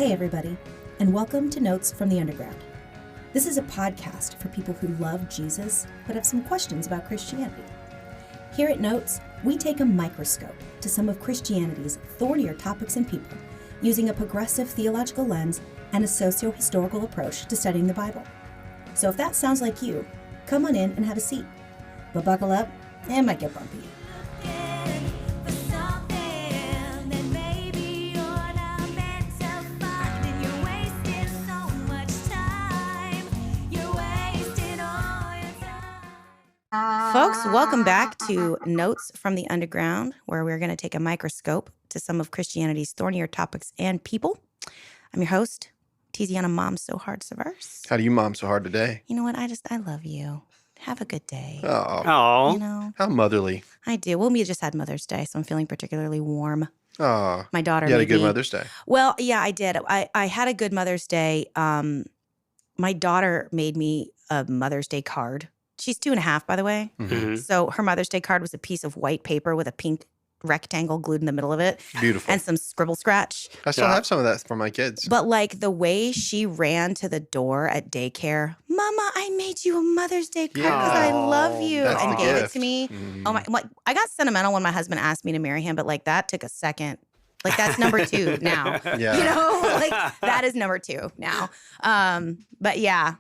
Hey everybody, and welcome to Notes from the Underground. This is a podcast for people who love Jesus but have some questions about Christianity. Here at Notes, we take a microscope to some of Christianity's thornier topics and people, using a progressive theological lens and a socio-historical approach to studying the Bible. So if that sounds like you, come on in and have a seat. But buckle up, it might get bumpy. Folks, welcome back to Notes from the Underground, where we're going to take a microscope to some of Christianity's thornier topics and people. I'm your host, Tiziana Mom So Hard Severse. How do you mom so hard today? You know what? I love you. Have a good day. Oh, you know, how motherly. I do. Well, we just had Mother's Day, so I'm feeling particularly warm. Oh, My daughter. You had a good Mother's Day. Well, yeah, I did. I had a good Mother's Day. My daughter made me a Mother's Day card. She's 2.5, by the way. Mm-hmm. So her Mother's Day card was a piece of white paper with a pink rectangle glued in the middle of it. Beautiful. And some scribble scratch. I still have some of that for my kids. But like the way she ran to the door at daycare, Mama, I made you a Mother's Day card because I love you. That's and the gave gift. it to me. Mm. Oh my, I got sentimental when my husband asked me to marry him, but like that took a second. Like that's number 2 now. Yeah. You know, like that is number 2 now. But yeah,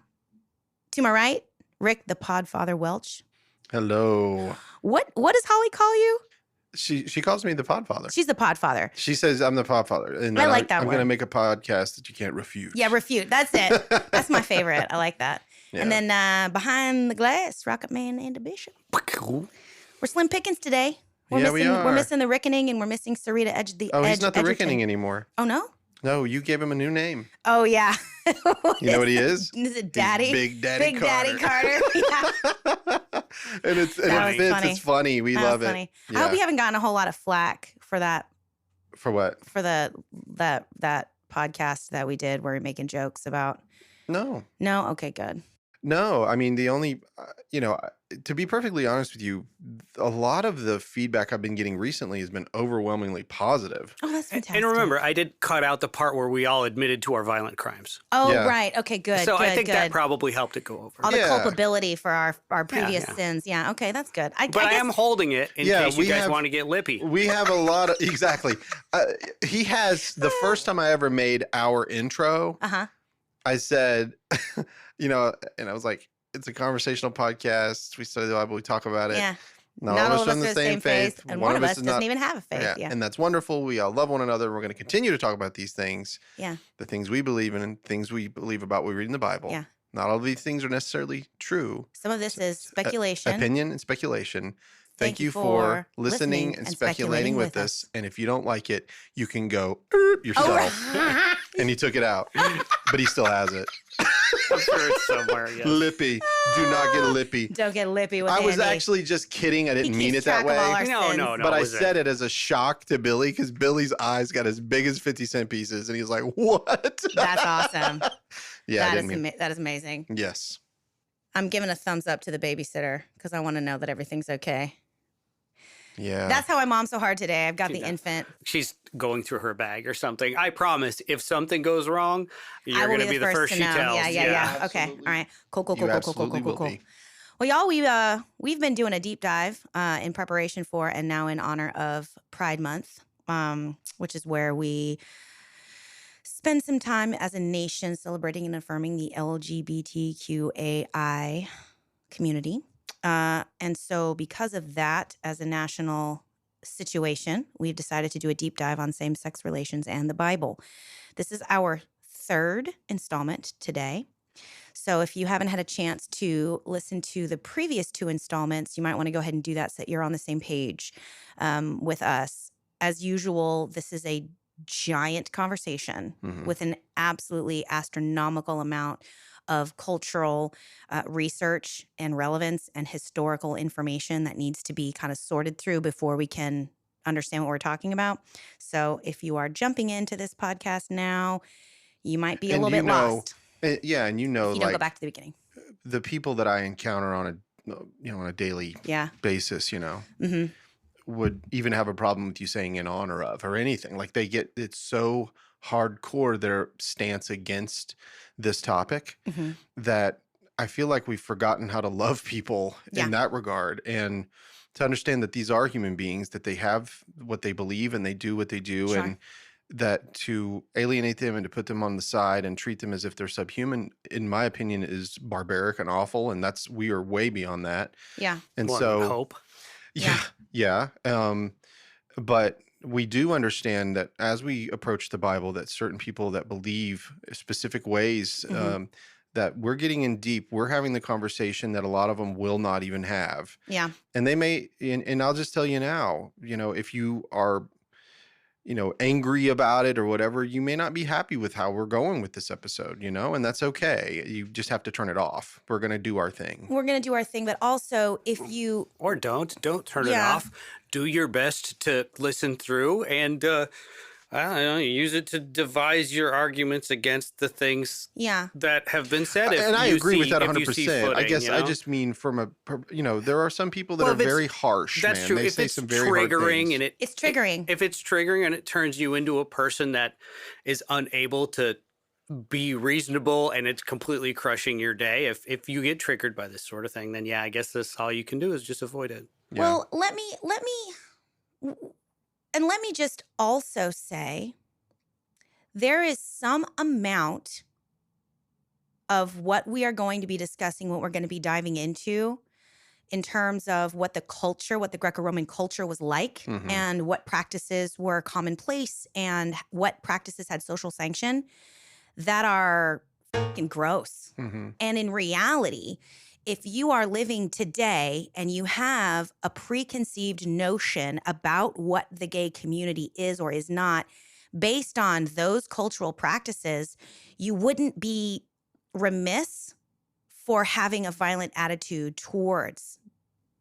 to my right, Rick, the Podfather Welch. Hello. What does Holly call you? She calls me the Podfather. She's the Podfather. She says I'm the Podfather. And I like that I'm word. going to make a podcast that you can't refute. Yeah, refute. That's it. That's my favorite. I like that. Yeah. And then behind the glass, Rocket Man and the Bishop. We're slim pickings today. Yeah, we are. We're missing the Rickening and we're missing Sarita Edge. Oh, he's not the Edgerton. Rickening anymore. Oh, no? No, you gave him a new name. Oh, yeah. You know what he is? Is it Daddy? He's Big Daddy Big Carter. Daddy Carter. Yeah. and it was fits. funny. It's funny. We That love was it. funny. Yeah. I hope you haven't gotten a whole lot of flack for that. For what? For that podcast that we did where we're making jokes about. No. No? Okay, good. No, I mean, the only, to be perfectly honest with you, a lot of the feedback I've been getting recently has been overwhelmingly positive. Oh, that's fantastic. And remember, I did cut out the part where we all admitted to our violent crimes. Oh, Yeah. right. Okay, good. So good, I think good. that probably helped it go over. All the Yeah. culpability for our previous yeah. sins. Yeah, okay, that's good. But I am holding it in case you guys want to get lippy. We have a lot of, exactly. He has, the first time I ever made our intro, Uh-huh. I said, and I was like, it's a conversational podcast. We study the Bible. We talk about it. Yeah. Not all of us are in the same faith. and one of us is doesn't not- even have a faith. Yeah. And that's wonderful. We all love one another. We're going to continue to talk about these things. Yeah. The things we believe in and things we believe about what we read in the Bible. Yeah. Not all of these things are necessarily true. Some of this is speculation. Opinion and speculation. Thank you for listening and speculating with us. And if you don't like it, you can go yourself. Oh. And he took it out, but he still has it. I'm sure it's somewhere, yes. Lippy. Do not get lippy. Don't get lippy with I was Andy. actually just kidding. I didn't He mean keeps it that track of all way. our sins. No. But I was said it as a shock to Billy because Billy's eyes got as big as 50-cent pieces. And he was like, what? That's awesome. Yeah, I that didn't is mean that is amazing. Yes. I'm giving a thumbs up to the babysitter because I want to know that everything's okay. Yeah. That's how I mom so hard today. I've got the Yeah. infant. She's going through her bag or something. I promise, if something goes wrong, I you're will going to be the first to she know. tells. Yeah. Okay. Absolutely. All right. Cool. You absolutely will be. Well, y'all, we've been doing a deep dive in preparation for and now in honor of Pride Month, which is where we spend some time as a nation celebrating and affirming the LGBTQAI community. And so because of that, as a national situation, we've decided to do a deep dive on same-sex relations and the Bible. This is our 3rd installment today. So if you haven't had a chance to listen to the previous 2 installments, you might want to go ahead and do that so that you're on the same page with us. As usual, this is a giant conversation with an absolutely astronomical amount of cultural research and relevance and historical information that needs to be kind of sorted through before we can understand what we're talking about. So if you are jumping into this podcast now, you might be a little bit lost. Yeah, and If you don't go like back to the beginning. the people that I encounter on a daily basis, would even have a problem with you saying in honor of or anything. Like it's so hardcore their stance against this topic Hmm. that I feel like we've forgotten how to love people Yeah. in that regard, and to understand that these are human beings, that they have what they believe and they do what they do. Sure. And that to alienate them and to put them on the side and treat them as if they're subhuman, in my opinion, is barbaric and awful. And we are way beyond that. Yeah. And One would so, hope. yeah, yeah. But we do understand that as we approach the Bible, that certain people that believe specific ways, Mhm. that we're getting in deep, we're having the conversation that a lot of them will not even have. Yeah. And they may, and I'll just tell you now, if you are, angry about it or whatever, you may not be happy with how we're going with this episode, and that's okay. You just have to turn it off. We're going to do our thing. We're going to do our thing, but also if you Or don't turn it Yeah. off. Do your best to listen through and I don't know, use it to devise your arguments against the things yeah. that have been said. And I agree with that if you 100%. see I footing, guess you I know? just mean there are some people that Well, are if it's- very harsh, That's man. true. They If say it's some very hard triggering things. and It's triggering. if it's triggering and it turns you into a person that is unable to be reasonable and it's completely crushing your day, if you get triggered by this sort of thing, then yeah, I guess that's all you can do is just avoid it. Yeah. Well, let me just also say there is some amount of what we are going to be discussing, what we're going to be diving into in terms of what the Greco-Roman culture was like, Mhm. and what practices were commonplace and what practices had social sanction that are fucking gross. Mhm. And in reality, if you are living today and you have a preconceived notion about what the gay community is or is not, based on those cultural practices, you wouldn't be remiss for having a violent attitude towards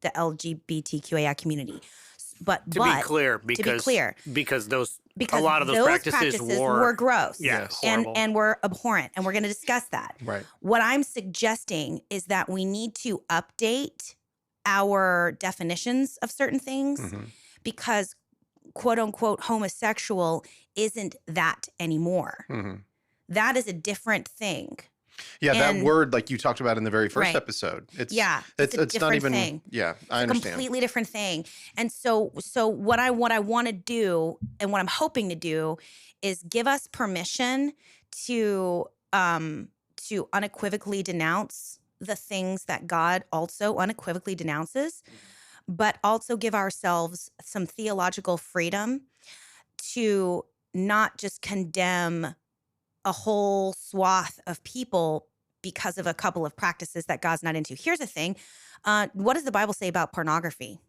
the LGBTQIA community. But To be clear, because because a lot of those practices were gross, Yes. horrible. and were abhorrent, and we're going to discuss that. Right. What I'm suggesting is that we need to update our definitions of certain things Mhm. because quote unquote homosexual isn't that anymore. Mhm. That is a different thing. Yeah, that And- word, like you talked about in the very first Right. episode, it's it's a not different even. thing. Yeah, I It's a understand. completely different thing. And so what I want to do and what I'm hoping to do is give us permission to unequivocally denounce the things that God also unequivocally denounces, but also give ourselves some theological freedom to not just condemn a whole swath of people because of a couple of practices that God's not into. Here's the thing. What does the Bible say about pornography?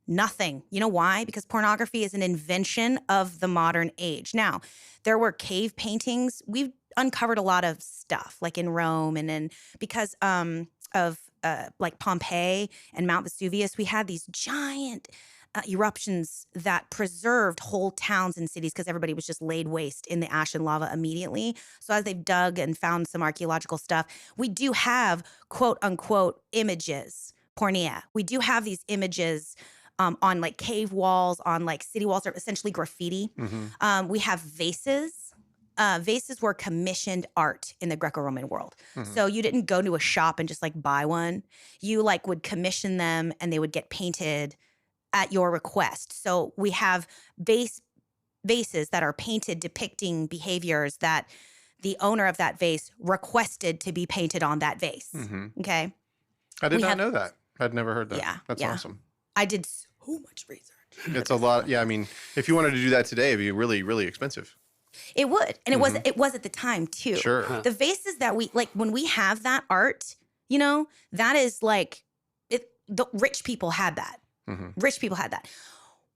Nothing. You know why? Because pornography is an invention of the modern age. Now, there were cave paintings. We've uncovered a lot of stuff like in Rome and because of like Pompeii and Mount Vesuvius, we had these giant eruptions that preserved whole towns and cities because everybody was just laid waste in the ash and lava immediately. So as they've dug and found some archaeological stuff, we do have quote unquote images, pornea. We do have these images on like cave walls, on like city walls, are essentially graffiti. Mhm. We have vases. Vases were commissioned art in the Greco-Roman world. Mhm. So you didn't go to a shop and just like buy one. You like would commission them and they would get painted at your request. So we have vases that are painted depicting behaviors that the owner of that vase requested to be painted on that vase. Mhm. Okay. I did We not have- know that. I'd never heard that. Yeah, That's yeah. awesome. I did so much research. It's a lot. Yeah, I mean, if you wanted to do that today, it'd be really, really expensive. It would. And it was at the time too. Sure. Huh. The vases that we like when we have that art, that is like the rich people had that. Mhm. Rich people had that.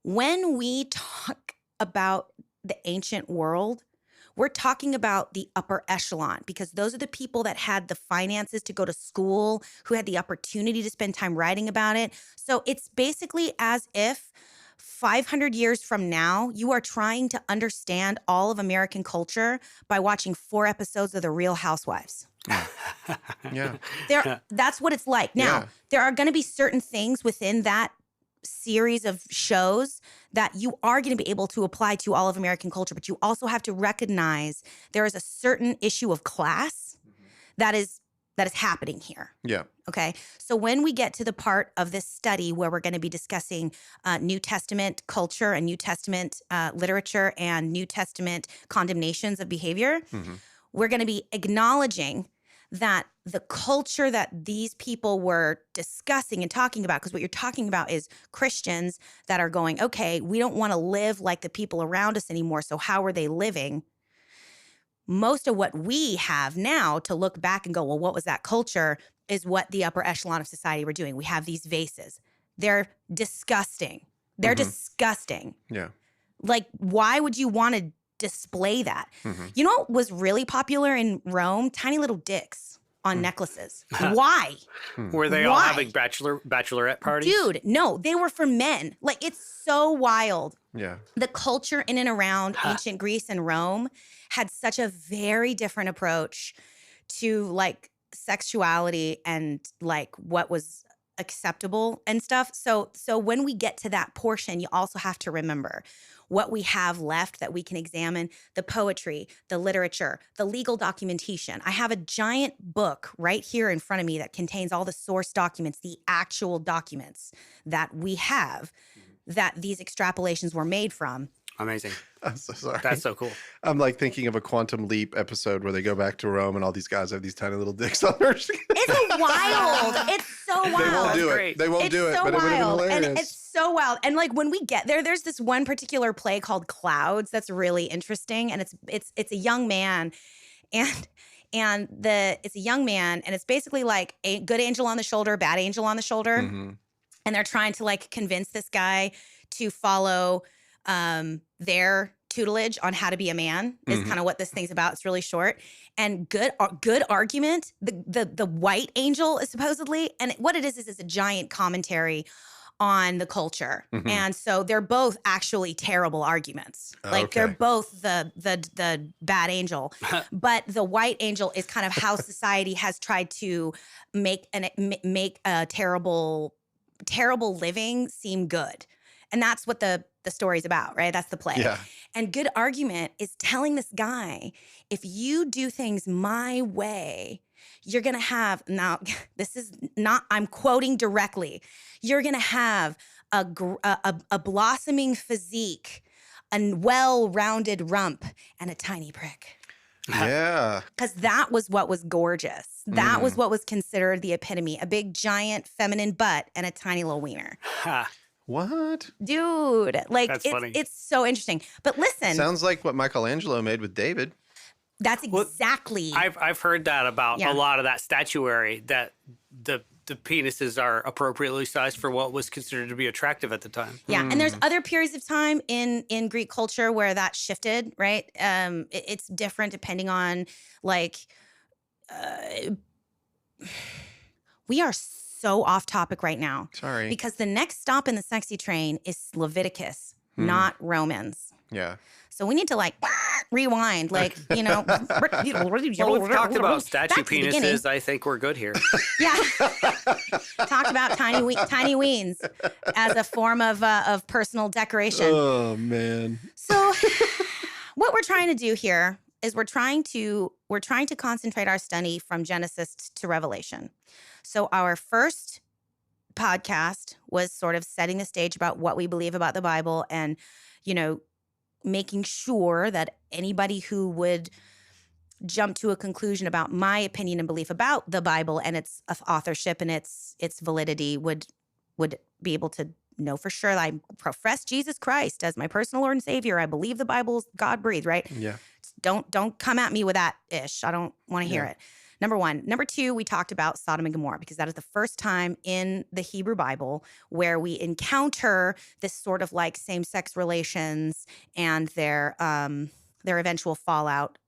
When we talk about the ancient world, we're talking about the upper echelon because those are the people that had the finances to go to school, who had the opportunity to spend time writing about it. So it's basically as if 500 years from now, you are trying to understand all of American culture by watching 4 episodes of The Real Housewives. Yeah. That's what it's like. Now, Yeah. there are going to be certain things within that series of shows that you are going to be able to apply to all of American culture, but you also have to recognize there is a certain issue of class that is happening here. Yeah. Okay. So when we get to the part of this study where we're going to be discussing New Testament culture and New Testament literature and New Testament condemnations of behavior, we're going to be acknowledging that the culture that these people were discussing and talking about, because what you're talking about is Christians that are going, okay, we don't want to live like the people around us anymore. So how are they living? Most of what we have now to look back and go, well, what was that culture, is what the upper echelon of society were doing. We have these vases. They're disgusting. They're disgusting. Yeah. Like, why would you want to display that? You know what was really popular in Rome? Tiny little dicks on necklaces. Why? Were they all Why? having bachelorette parties? Dude, no, they were for men. Like, it's so wild. Yeah. The culture in and around ancient Greece and Rome had such a very different approach to like sexuality and like what was acceptable and stuff. So when we get to that portion, you also have to remember what we have left that we can examine: the poetry, the literature, the legal documentation. I have a giant book right here in front of me that contains all the source documents, the actual documents that we have that these extrapolations were made from. Amazing. I'm so sorry. That's so cool. I'm like thinking of a Quantum Leap episode where they go back to Rome and all these guys have these tiny little dicks on their skin. It's wild. It's so wild. They won't do great. it. They won't It's do it, so but it would have been wild. hilarious. And it's so wild. And like when we get there, there's this one particular play called Clouds that's really interesting. And it's a young man, and it's a young man, and it's basically like a good angel on the shoulder, bad angel on the shoulder. And they're trying to like convince this guy to follow their tutelage on how to be a man is kind of what this thing's about. It's really short and good argument. The white angel is supposedly, and what it is a giant commentary on the culture. And so they're both actually terrible arguments. Like they're both the bad angel, but the white angel is kind of how society has tried to make a terrible living seem good. And that's what the story's about, right? That's the play. Yeah. And good argument is telling this guy, if you do things my way, you're going to have, now this is not, I'm quoting directly, you're going to have a blossoming physique, a well-rounded rump, and a tiny prick. Yeah. Because that was what was gorgeous. That was what was considered the epitome: a big, giant, feminine butt and a tiny little wiener. What? Dude, like That's funny. It's so interesting. But listen, Sounds like what Michelangelo made with David. that's exactly. I've heard that about a lot of that statuary, that the penises are appropriately sized for what was considered to be attractive at the time. Yeah, and there's other periods of time in Greek culture where that shifted, right? It's different depending on like. We are so off topic right now. Sorry. Because the next stop in the sexy train is Leviticus, not Romans. Yeah. So we need to like rewind, like, you know. Well, we've talked about statue back to the beginning. penises. I think we're good here. Yeah. Talked about tiny weens as a form of personal decoration. Oh, man. So what we're trying to do here is we're trying to concentrate our study from Genesis to Revelation. So our first podcast was sort of setting the stage about what we believe about the Bible and, you know, making sure that anybody who would jump to a conclusion about my opinion and belief about the Bible and its authorship and its validity would be able to know for sure that I profess Jesus Christ as my personal Lord and Savior. I believe the Bible is God-breathed, right? Yeah. Don't come at me with that ish. I don't want to hear it. Number one. Number two, we talked about Sodom and Gomorrah because that is the first time in the Hebrew Bible where we encounter this sort of like same-sex relations and their eventual fallout.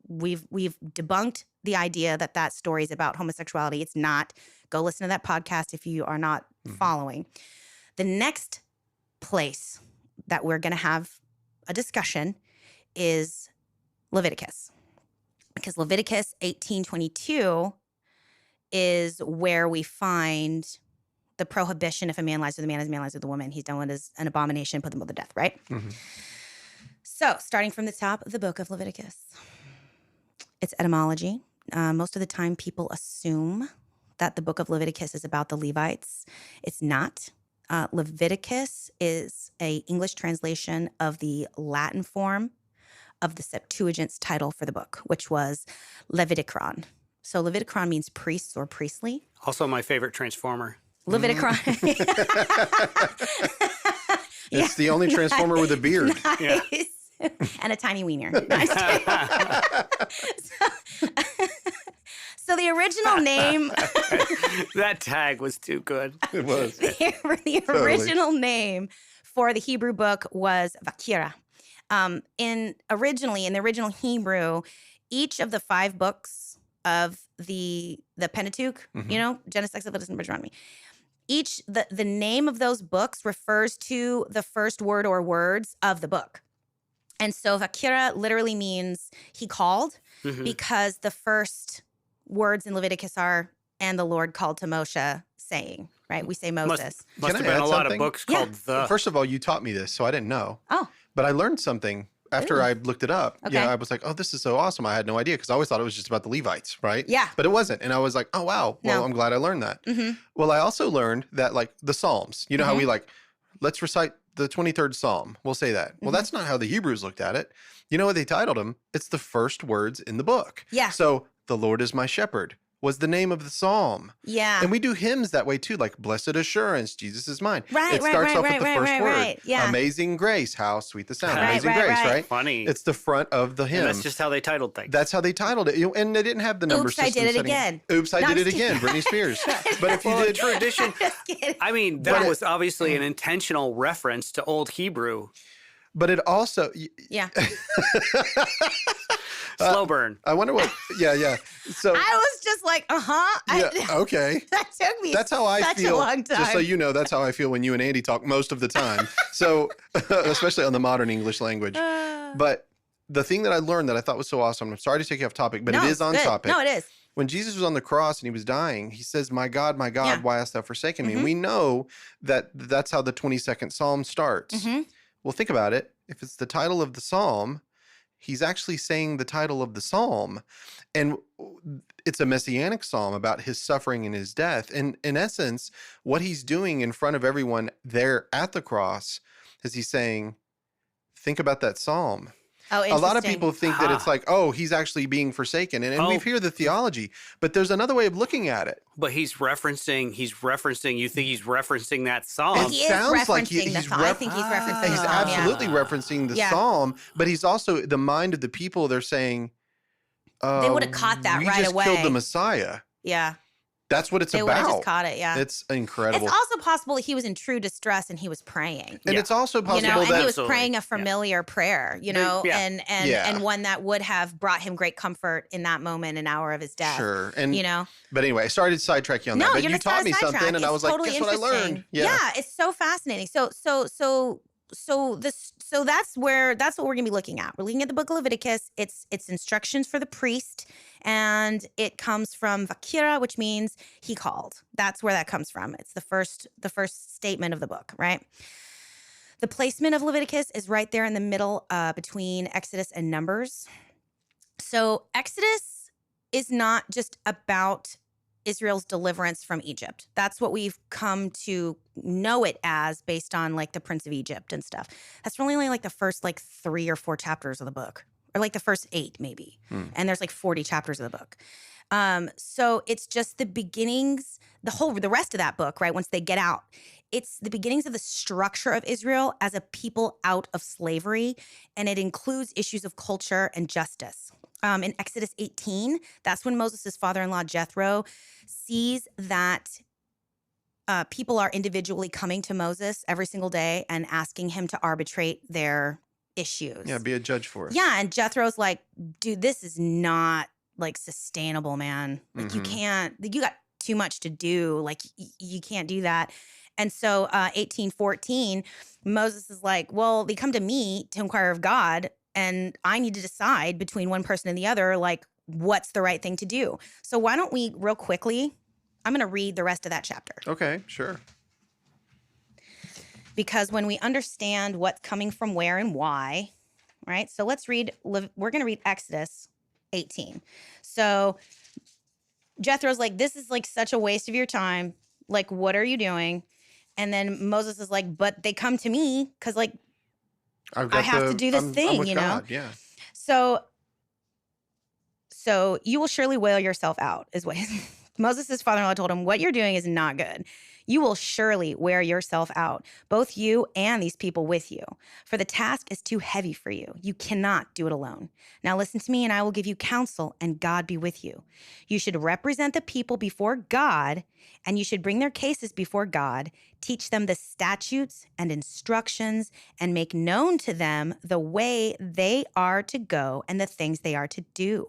We've debunked the idea that story is about homosexuality. It's not. Go listen to that podcast if you are not following. The next place that we're going to have a discussion is Leviticus. Because Leviticus 18:22 is where we find the prohibition if a man lies with a man, as a man lies with a woman, he's done what is an abomination, put them both to death, right? Mm-hmm. So starting from the top of the book of Leviticus, its etymology. Most of the time people assume that the book of Leviticus is about the Levites. It's not. Leviticus is a English translation of the Latin form of the Septuagint's title for the book, which was Leviticron. So Leviticron means priests or priestly. Also my favorite Transformer. Leviticron. It's the only Transformer with a beard. Nice. Yeah. And a tiny wiener. Nice. So the original name, That tag was too good. It was. the original name for the Hebrew book was Vakira. Originally, in the original Hebrew, each of the 5 books of the Pentateuch, Genesis, Exodus, Leviticus, and Deuteronomy, the name of those books refers to the first word or words of the book. And so Vakira literally means he called, because the first words in Leviticus are, and the Lord called to Moshe, saying, right? We say Moses. Must Can have I been add a lot of something? books Yeah. called The. First of all, you taught me this, so I didn't know. Oh, But I learned something after Ooh. I looked it up. Okay. Yeah, I was like, oh, this is so awesome. I had no idea because I always thought it was just about the Levites, right? yeah. But it wasn't. And I was like, oh, wow. Well, No. I'm glad I learned that. Mm-hmm. Well, I also learned that like the Psalms, you know how we let's recite the 23rd Psalm. We'll say that. Well, that's not how the Hebrews looked at it. You know what they titled them? It's the first words in the book. Yeah. So the Lord is my shepherd was the name of the Psalm. Yeah. And we do hymns that way too, like Blessed Assurance, Jesus is mine. Right, It right, starts right, off right, with the right, first right, word. right. Yeah. Amazing Grace, how sweet the sound. Right, Amazing right, Grace, right. right? Funny. It's the front of the hymn. And that's just how they titled things. That's how they titled it. And they didn't have the number Oops, I system did it setting- again. Oops, I No, did I'm it just again. kidding. Britney Spears. But if you Well, did... tradition. Just kidding. I mean, But that it- was obviously an intentional reference to Old Hebrew. But it also... Yeah. Slow burn. I wonder what... Yeah. So... I was just like, yeah, okay. That took me That's how I such feel. a long time. Just so you know, that's how I feel when you and Andy talk most of the time. So, especially on the modern English language. But the thing that I learned that I thought was so awesome, I'm sorry to take you off topic, but No, it is it's on good. topic. No, it is. When Jesus was on the cross and he was dying, he says, my God, Yeah. why hast thou forsaken me? Mhm. And we know that that's how the 22nd Psalm starts. Mhm. Well, think about it. If it's the title of the Psalm, he's actually saying the title of the Psalm. And it's a messianic psalm about his suffering and his death. And in essence, what he's doing in front of everyone there at the cross is he's saying, think about that psalm. Oh, A interesting. lot of people think that it's like, oh, he's actually being forsaken. And we Oh. hear the theology, but there's another way of looking at it. But he's referencing, you think he's referencing that song. It He is sounds like referencing he's the song. I think he's referencing He's the song, yeah. absolutely referencing the Yeah. psalm, but he's also the mind of the people. They're saying, They would've caught that we right just away. killed the Messiah. Yeah. That's what it's They would have about. just caught it, yeah. It's incredible. It's also possible he was in true distress and he was praying. And Yeah. it's also You possible know, and he that was Absolutely. praying a Yeah. familiar prayer, you know, Yeah. and one that would have brought him great comfort in that moment, an hour of his death. sure. And You know, but anyway, sorry to sidetrack you on no, that. But you're you just not taught a me something, sidetrack. and I It's was like, totally guess what I learned? interesting. Yeah, it's so fascinating. So that's what we're gonna be looking at. We're looking at the book of Leviticus. It's instructions for the priest, and it comes from Vakira, which means he called. That's where that comes from. It's the first statement of the book, right? The placement of Leviticus is right there in the middle between Exodus and Numbers. So Exodus is not just about Israel's deliverance from Egypt. That's what we've come to know it as based on like the Prince of Egypt and stuff. That's really only like the first like 3 or 4 chapters of the book, or like the first 8 maybe. And there's like 40 chapters of the book. So it's just the beginnings, the rest of that book, right? Once they get out, it's the beginnings of the structure of Israel as a people out of slavery. And it includes issues of culture and justice. In Exodus 18, that's when Moses' father-in-law Jethro sees that people are individually coming to Moses every single day and asking him to arbitrate their issues. Yeah, be a judge for us. Yeah, and Jethro's like, dude, this is not like sustainable, man. Like you Mhm. can't, you got too much to do. Like you can't do that. And so 1814, Moses is like, well, they come to me to inquire of God, and I need to decide between one person and the other, like what's the right thing to do. So why don't we real quickly, I'm going to read the rest of that chapter. Okay, sure. Because when we understand what's coming from where and why, right? So let's read, we're going to read Exodus 18. So Jethro's like, this is like such a waste of your time. Like, what are you doing? And then Moses is like, but they come to me because like I have to do this I'm thing, with you know? God, yeah. So you will surely wail yourself out, is what Moses' father-in-law told him. What you're doing is not good. You will surely wear yourself out, both you and these people with you. For the task is too heavy for you. You cannot do it alone. Now listen to me, and I will give you counsel, and God be with you. You should represent the people before God, and you should bring their cases before God, teach them the statutes and instructions, and make known to them the way they are to go and the things they are to do.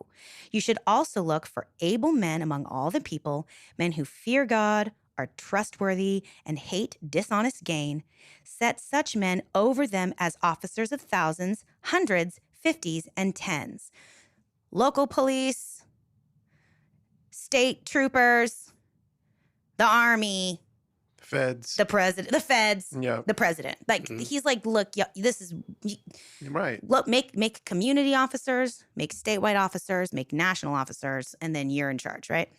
You should also look for able men among all the people, men who fear God, are trustworthy, and hate dishonest gain. Set such men over them as officers of thousands, hundreds, fifties, and tens. Local police, state troopers, the army, Feds. the president, the feds, Yeah. the president. Like, he's like, look, this is, Right. look, make community officers, make statewide officers, make national officers, and then you're in charge, right?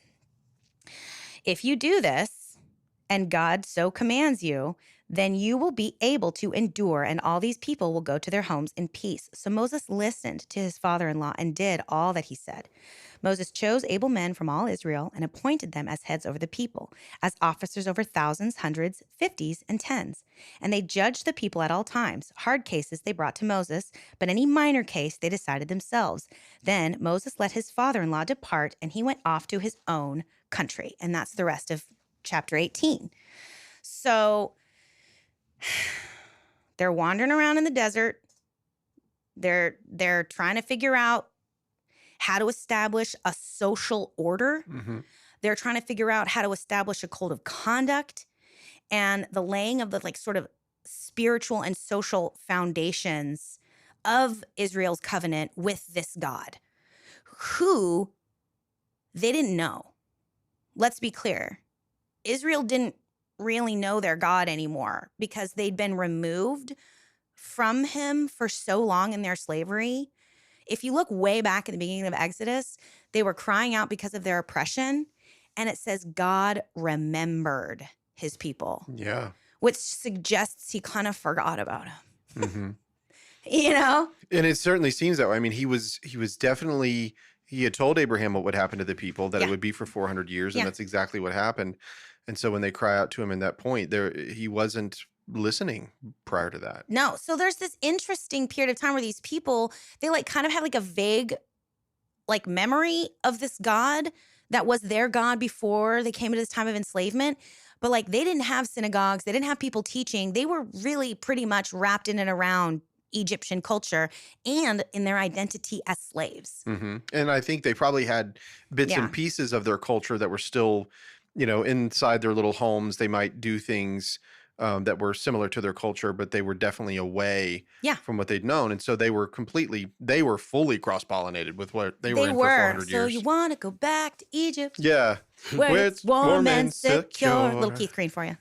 If you do this, and God so commands you, then you will be able to endure, and all these people will go to their homes in peace. So Moses listened to his father-in-law and did all that he said. Moses chose able men from all Israel and appointed them as heads over the people, as officers over thousands, hundreds, fifties, and tens. And they judged the people at all times. Hard cases they brought to Moses, but any minor case they decided themselves. Then Moses let his father-in-law depart, and he went off to his own country. And that's the rest of chapter 18. So they're wandering around in the desert. They're trying to figure out how to establish a social order. Mm-hmm. They're trying to figure out how to establish a code of conduct and the laying of the like sort of spiritual and social foundations of Israel's covenant with this God, who they didn't know. Let's be clear. Israel didn't really know their God anymore because they'd been removed from him for so long in their slavery. If you look way back at the beginning of Exodus, they were crying out because of their oppression. And it says God remembered his people, Yeah. which suggests he kind of forgot about him. Mm-hmm. You know? And it certainly seems that way. I mean, he was definitely, he had told Abraham what would happen to the people, that Yeah. it would be for 400 years. And Yeah. that's exactly what happened. And so when they cry out to him in that point, he wasn't listening prior to that. No. So there's this interesting period of time where these people, they like kind of have like a vague like memory of this God that was their God before they came into this time of enslavement. But like they didn't have synagogues. They didn't have people teaching. They were really pretty much wrapped in and around Egyptian culture and in their identity as slaves. Mm-hmm. And I think they probably had bits Yeah. and pieces of their culture that were still, inside their little homes. They might do things that were similar to their culture, but they were definitely away Yeah. from what they'd known. And so they were fully cross-pollinated with what they were in for 400 So years. you want to go back to Egypt? Yeah. Where it's warm and secure. Little Keith Green for you.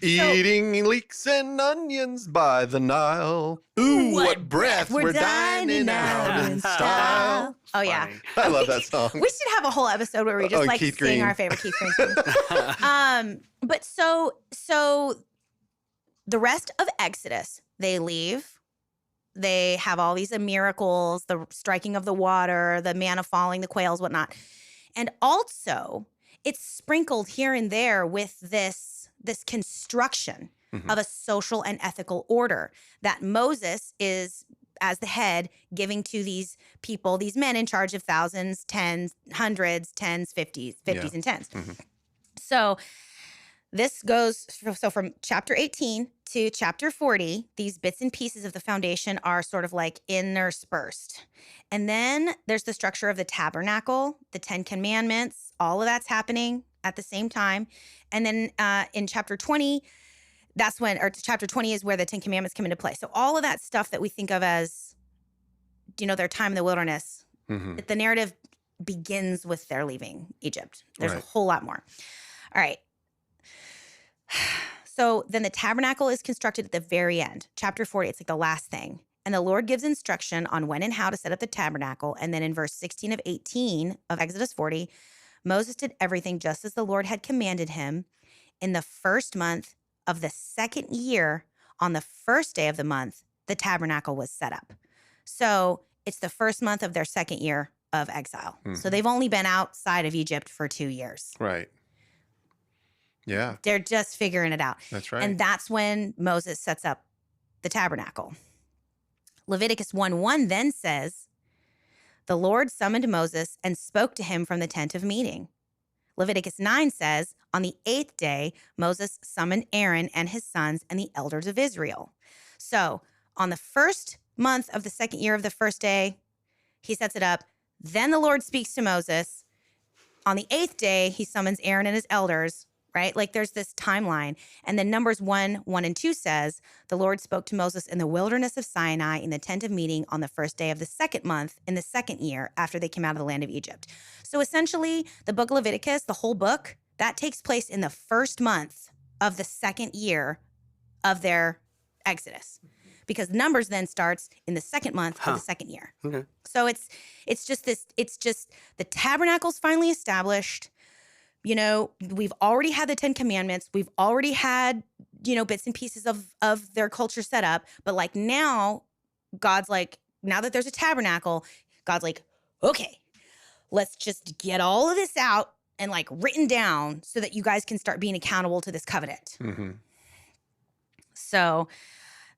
Eating leeks and onions by the Nile. Ooh, what breath. We're dining out in style. Oh, yeah. Funny. I love that song. We should have a whole episode where we just Oh, like Keith sing Green. our favorite Keith Green songs. But so the rest of Exodus, they leave. They have all these miracles, the striking of the water, the manna falling, the quails, whatnot. And also, it's sprinkled here and there with this construction of a social and ethical order that Moses is, as the head, giving to these people, these men in charge of thousands, tens, hundreds, tens, fifties, and tens. Mhm. So this goes, from chapter 18 to chapter 40, these bits and pieces of the foundation are sort of like interspersed. And then there's the structure of the tabernacle, the 10 commandments, all of that's happening at the same time. And then in chapter 20, chapter 20 is where the 10 commandments come into play. So all of that stuff that we think of as, their time in the wilderness, Mhm. the narrative begins with their leaving Egypt. There's a Right. whole lot more. All right. So then the tabernacle is constructed at the very end. Chapter 40, it's like the last thing. And the Lord gives instruction on when and how to set up the tabernacle. And then in verse 16 of 18 of Exodus 40, Moses did everything just as the Lord had commanded him. In the first month of the second year, on the first day of the month, the tabernacle was set up. So it's the first month of their second year of exile. So they've only been outside of Egypt for 2 years. Right. Yeah, They're just figuring it out. that's right. And that's when Moses sets up the tabernacle. Leviticus 1:1 then says, the Lord summoned Moses and spoke to him from the tent of meeting. Leviticus 9 says, on the 8th day, Moses summoned Aaron and his sons and the elders of Israel. So on the first month of the second year of the first day, he sets it up. Then the Lord speaks to Moses. On the 8th day, he summons Aaron and his elders, right? Like there's this timeline. And then Numbers 1:1 and 2 says, the Lord spoke to Moses in the wilderness of Sinai in the tent of meeting on the first day of the second month in the second year after they came out of the land of Egypt. So essentially, the book of Leviticus, the whole book, that takes place in the first month of the second year of their Exodus. Because Numbers then starts in the second month of the second year. Okay. So it's just the tabernacle's finally established. You know, we've already had the 10 commandments. We've already had, you know, bits and pieces of their culture set up. But like now, God's like, now that there's a tabernacle, God's like, okay, let's just get all of this out and like written down so that you guys can start being accountable to this covenant. So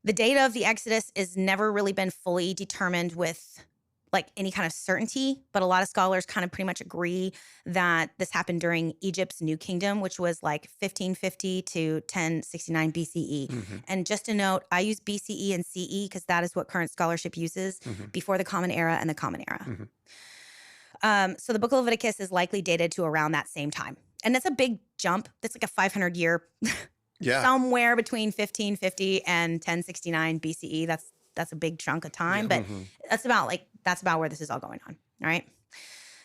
the date of the Exodus has never really been fully determined with like any kind of certainty, but a lot of scholars kind of pretty much agree that this happened during Egypt's New Kingdom, which was like 1550 to 1069 BCE. And just a note, I use BCE and CE because that is what current scholarship uses before the Common Era and the Common Era. So the book of Leviticus is likely dated to around that same time. And that's a big jump. That's like a 500-year, somewhere between 1550 and 1069 BCE. That's a big chunk of time, but that's about where this is all going on. All right.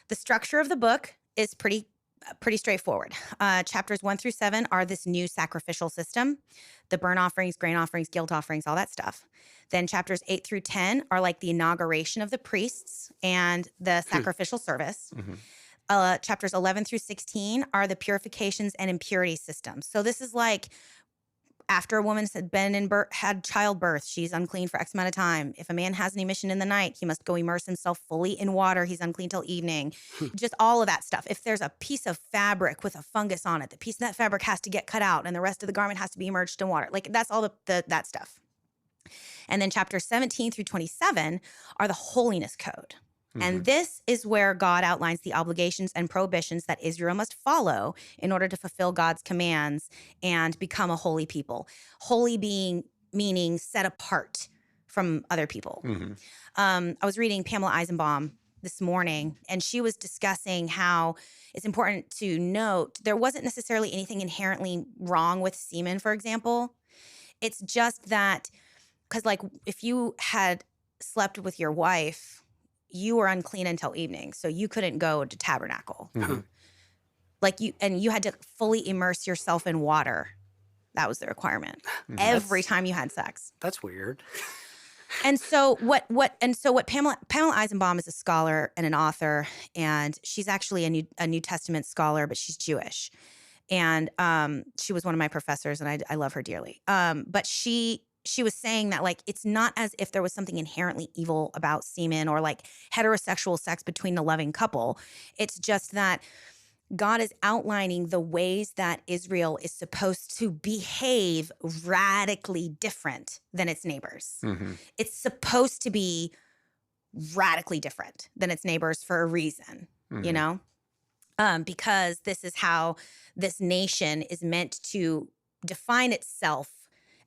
The structure of the book is pretty straightforward. Chapters 1 through 7 are this new sacrificial system, the burnt offerings, grain offerings, guilt offerings, all that stuff. Then chapters 8 through 10 are like the inauguration of the priests and the sacrificial service. Chapters 11 through 16 are the purifications and impurity systems. So this is like after a woman had childbirth, she's unclean for X amount of time. If a man has an emission in the night, he must go immerse himself fully in water. He's unclean till evening. Just all of that stuff. If there's a piece of fabric with a fungus on it, the piece of that fabric has to get cut out and the rest of the garment has to be immersed in water. Like that's all that stuff. And then chapters 17 through 27 are the holiness code. And this is where God outlines the obligations and prohibitions that Israel must follow in order to fulfill God's commands and become a holy people. Holy meaning set apart from other people. I was reading Pamela Eisenbaum this morning, and she was discussing how it's important to note there wasn't necessarily anything inherently wrong with semen, for example. It's just that, because like if you had slept with your wife, you were unclean until evening, so you couldn't go to tabernacle. Like you had to fully immerse yourself in water. That was the requirement every time you had sex. That's weird. And so what Pamela Eisenbaum is a scholar and an author, and she's actually a New Testament scholar, but she's Jewish. And she was one of my professors, and I love her dearly. But she was saying that like it's not as if there was something inherently evil about semen or like heterosexual sex between a loving couple. It's just that God is outlining the ways that Israel is supposed to behave radically different than its neighbors. It's supposed to be radically different than its neighbors for a reason, you know? Because this is how this nation is meant to define itself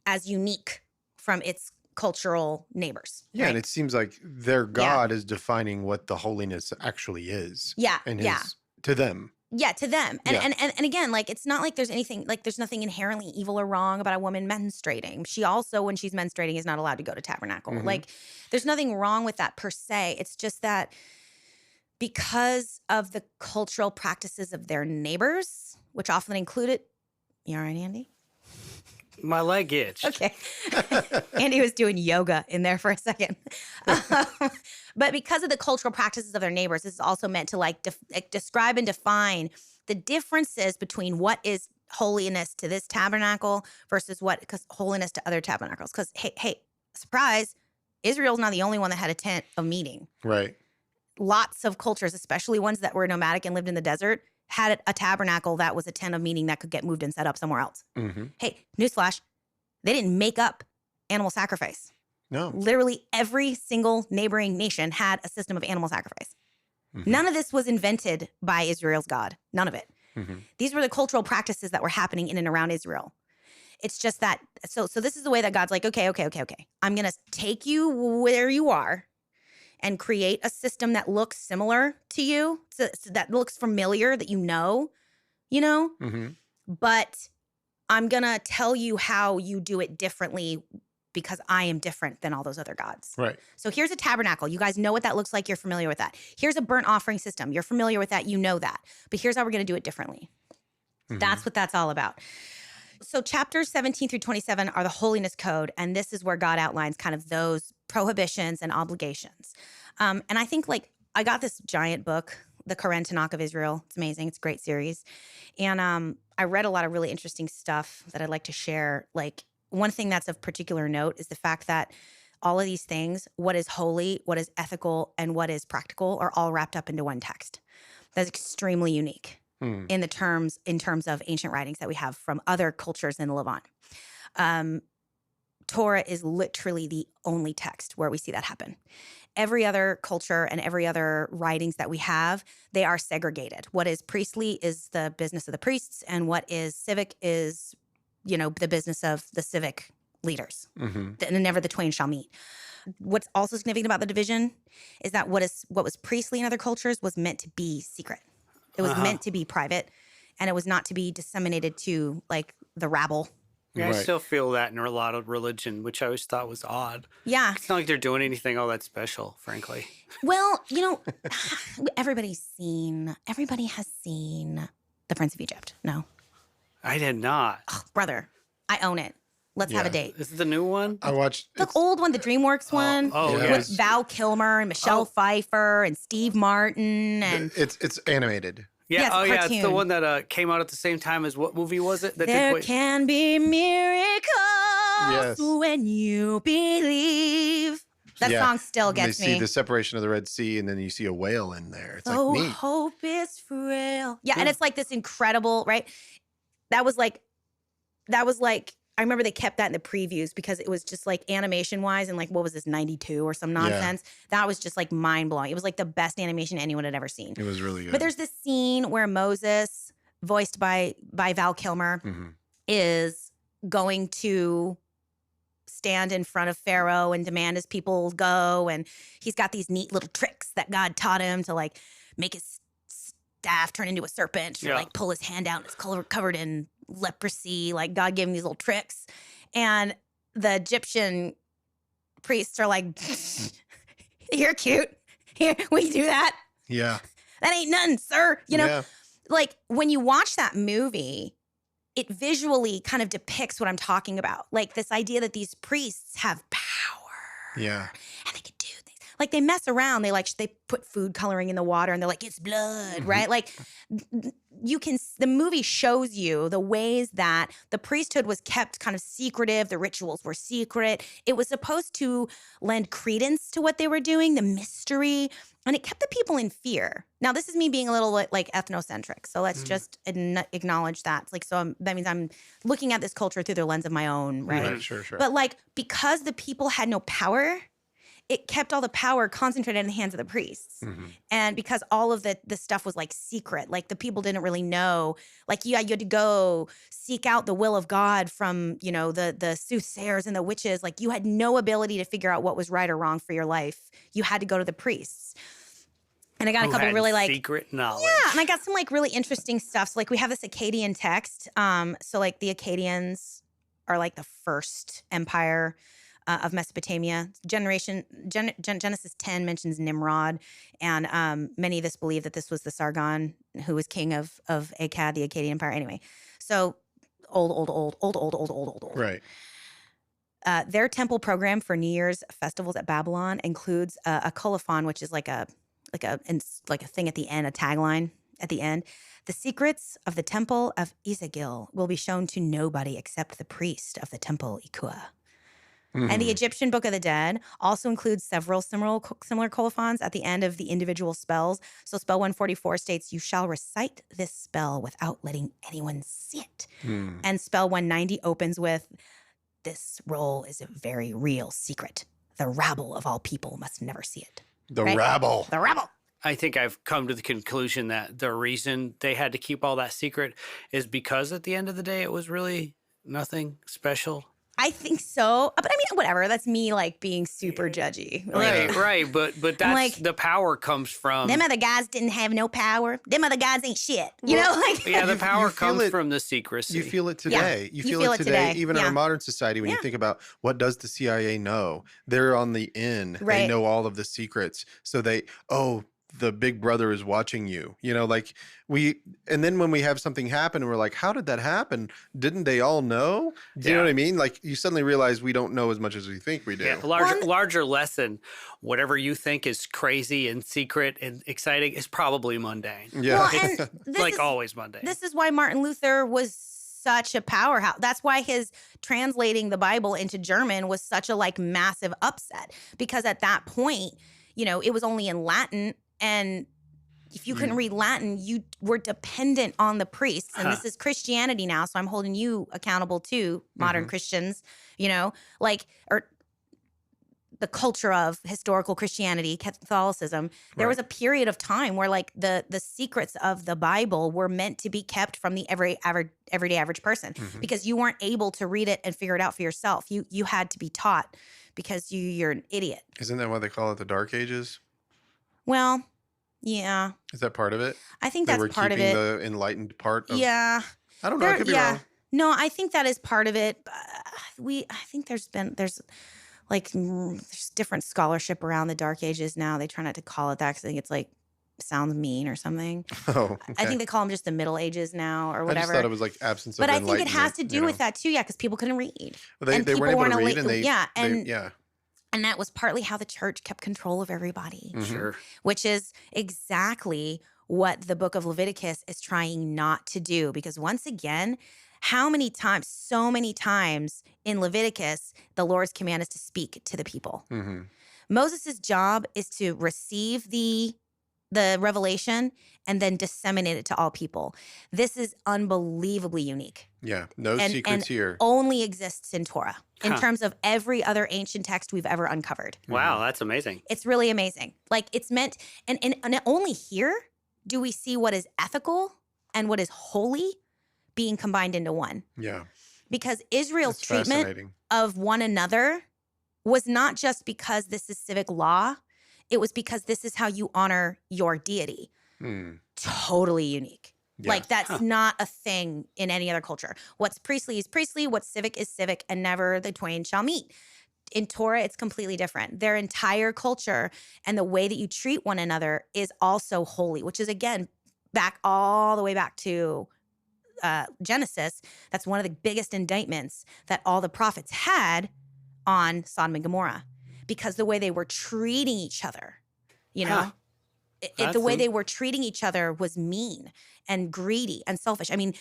as unique from its cultural neighbors. Yeah, right? and it seems like their God is defining what the holiness actually is. Yeah, and yeah. To them. Yeah, to them. And, Yeah. and again, like it's not like there's nothing inherently evil or wrong about a woman menstruating. She also, when she's menstruating, is not allowed to go to tabernacle. Like there's nothing wrong with that per se. It's just that because of the cultural practices of their neighbors, which often included, you all right, Andy? My leg itched. Okay. Andy was doing yoga in there for a second. But because of the cultural practices of their neighbors, this is also meant to like describe and define the differences between what is holiness to this tabernacle versus what holiness to other tabernacles. Because, hey, surprise, Israel's not the only one that had a tent of meeting. Right. Lots of cultures, especially ones that were nomadic and lived in the desert, had a tabernacle that was a tent of meeting that could get moved and set up somewhere else. Mm-hmm. Hey, newsflash, they didn't make up animal sacrifice. No. Literally every single neighboring nation had a system of animal sacrifice. Mm-hmm. None of this was invented by Israel's God. None of it. Mm-hmm. These were the cultural practices that were happening in and around Israel. It's just that, so this is the way that God's like, okay. I'm going to take you where you are and create a system that looks similar to you, so that looks familiar, that you know, Mm-hmm. but I'm going to tell you how you do it differently because I am different than all those other gods. Right. So here's a tabernacle. You guys know what that looks like. You're familiar with that. Here's a burnt offering system. You're familiar with that. You know that. But here's how we're going to do it differently. Mm-hmm. That's what that's all about. So chapters 17 through 27 are the holiness code. And this is where God outlines kind of those prohibitions and obligations. And I think I got this giant book, The Koran Tanakh of Israel. It's amazing. It's a great series. And I read a lot of really interesting stuff that I'd like to share. Like, one thing that's of particular note is the fact that all of these things, what is holy, what is ethical, and what is practical, are all wrapped up into one text. That's extremely unique in terms of ancient writings that we have from other cultures in the Levant. Torah is literally the only text where we see that happen. Every other culture and every other writings that we have, they are segregated. What is priestly is the business of the priests, and what is civic is, the business of the civic leaders. Mm-hmm. And never the twain shall meet. What's also significant about the division is that what was priestly in other cultures was meant to be secret. It was meant to be private, and it was not to be disseminated to the rabble. Yeah, Right. I still feel that in a lot of religion, which I always thought was odd. Yeah. It's not like they're doing anything all that special, frankly. Well, everybody has seen The Prince of Egypt. No. I did not. Oh, brother, I own it. Let's have a Yeah. date. Is it the new one? I watched The old one, the DreamWorks one, Oh, Yeah. with yes. Val Kilmer and Michelle Pfeiffer and Steve Martin and It's animated. Yeah, Yes, oh yeah, it's the cartoon. one that came out at the same time as what movie was it? That There did can be miracles Yes. when you believe. That Yeah. song still And gets they see me. the separation of the Red Sea, and then you see a whale in there. It's Oh, like neat. hope is frail. Yeah, and it's like this incredible, right? That was like, I remember they kept that in the previews because it was just like animation wise and what was this, 92 or some nonsense? That was just mind blowing. It was like the best animation anyone had ever seen. It was really good. But there's this scene where Moses, voiced by Val Kilmer, Mhm. is going to stand in front of Pharaoh and demand his people go. And he's got these neat little tricks that God taught him to make his staff turn into a serpent, or pull his hand out and it's covered in leprosy. God gave him these little tricks. And the Egyptian priests are like, you're cute. Here, we do that. Yeah. That ain't nothing, sir. Yeah. When you watch that movie, it visually kind of depicts what I'm talking about. This idea that these priests have power. Yeah. And they can do things. They mess around. They put food coloring in the water and they're like, it's blood, right? The movie shows you the ways that the priesthood was kept kind of secretive. The rituals were secret. It was supposed to lend credence to what they were doing, the mystery, and it kept the people in fear. Now, this is me being a little ethnocentric. So let's just acknowledge that. That means I'm looking at this culture through the lens of my own, right? Right. Sure. But because the people had no power, it kept all the power concentrated in the hands of the priests. Mhm. And because all of the stuff was secret, the people didn't really know, you had to go seek out the will of God from, the soothsayers and the witches. You had no ability to figure out what was right or wrong for your life. You had to go to the priests. And I got a couple had really secret knowledge. yeah, and I got some really interesting stuff. So we have this Akkadian text. So the Akkadians are the first empire of Mesopotamia. Genesis 10 mentions Nimrod, and many of us believe that this was the Sargon who was king of Akkad, the Akkadian Empire. Anyway, so old. Right. Their temple program for New Year's festivals at Babylon includes a colophon, which is like a thing at the end, a tagline at the end. The secrets of the temple of Isagil will be shown to nobody except the priest of the temple Ikua. And the Egyptian Book of the Dead also includes several similar colophons at the end of the individual spells. So spell 144 states, "You shall recite this spell without letting anyone see it." And spell 190 opens with, "This roll is a very real secret. The rabble of all people must never see it." The Right? rabble. The rabble. I think I've come to the conclusion that the reason they had to keep all that secret is because at the end of the day, it was really nothing special. I think so. But I mean, whatever. That's me like being super judgy. Like, Right. But that's like, the power comes from. them other guys didn't have no power. Them other guys ain't shit. You know, like Yeah, the power you feel comes it- from the secrecy. You feel it today. You You feel it today. Even in Yeah. our modern society, when you think about what does the CIA know, they're on the in. They Right. know all of the secrets. So the big brother is watching you. You know, like and then when we have something happen, we're like, how did that happen? Didn't they all know? Do you know Yeah. what I mean? Like you suddenly realize we don't know as much as we think we do. Yeah, larger lesson. Whatever you think is crazy and secret and exciting is probably mundane. Yeah. Well, and It's this like is, always mundane. this is why Martin Luther was such a powerhouse. That's why his translating the Bible into German was such a like massive upset, because at that point, you know, it was only in Latin, and if you couldn't read Latin, you were dependent on the priests. And this is Christianity now, so I'm holding you accountable too, modern Christians, you know, like, or the culture of historical Christianity, Catholicism. There was a period of time where like the secrets of the Bible were meant to be kept from the everyday average person, because you weren't able to read it and figure it out for yourself. You had to be taught, because you're an idiot. Isn't that why they call it the Dark Ages? Well, yeah, Is that part of it? I think They that's were part of keeping it. the enlightened part of Yeah. I don't know. I could be wrong. No, I think that is part of it. I think there's different scholarship around the Dark Ages now. They try not to call it that because I think it's like sounds mean or something. Oh, I okay. think they call them just the Middle Ages now or I just whatever. thought it was like absence of But I think it has enlightenment, to you do know? with that too, yeah, because people couldn't read. Well, they and weren't people able weren't to read, elite- and they yeah, and yeah. and that was partly how the church kept control of everybody, Sure. which is exactly what the book of Leviticus is trying not to do. Because once again, so many times in Leviticus, the Lord's command is to speak to the people. Moses' job is to receive the revelation and then disseminate it to all people. This is unbelievably unique. Yeah, no And secrets here. only exists in Torah in Huh. terms of every other ancient text we've ever uncovered. Wow, that's amazing. It's really amazing. Like it's meant, and only here do we see what is ethical and what is holy being combined into one. Yeah, Because Israel's it's treatment fascinating. of one another was not just because this is civic law, it was because this is how you honor your deity. Totally unique. Yeah. Like that's not a thing in any other culture. What's priestly is priestly, what's civic is civic, and never the twain shall meet. In Torah, it's completely different. Their entire culture and the way that you treat one another is also holy, which is again all the way back to Genesis. That's one of the biggest indictments that all the prophets had on Sodom and Gomorrah, because the way they were treating each other, you know, the way they were treating each other was mean and greedy and selfish. I mean,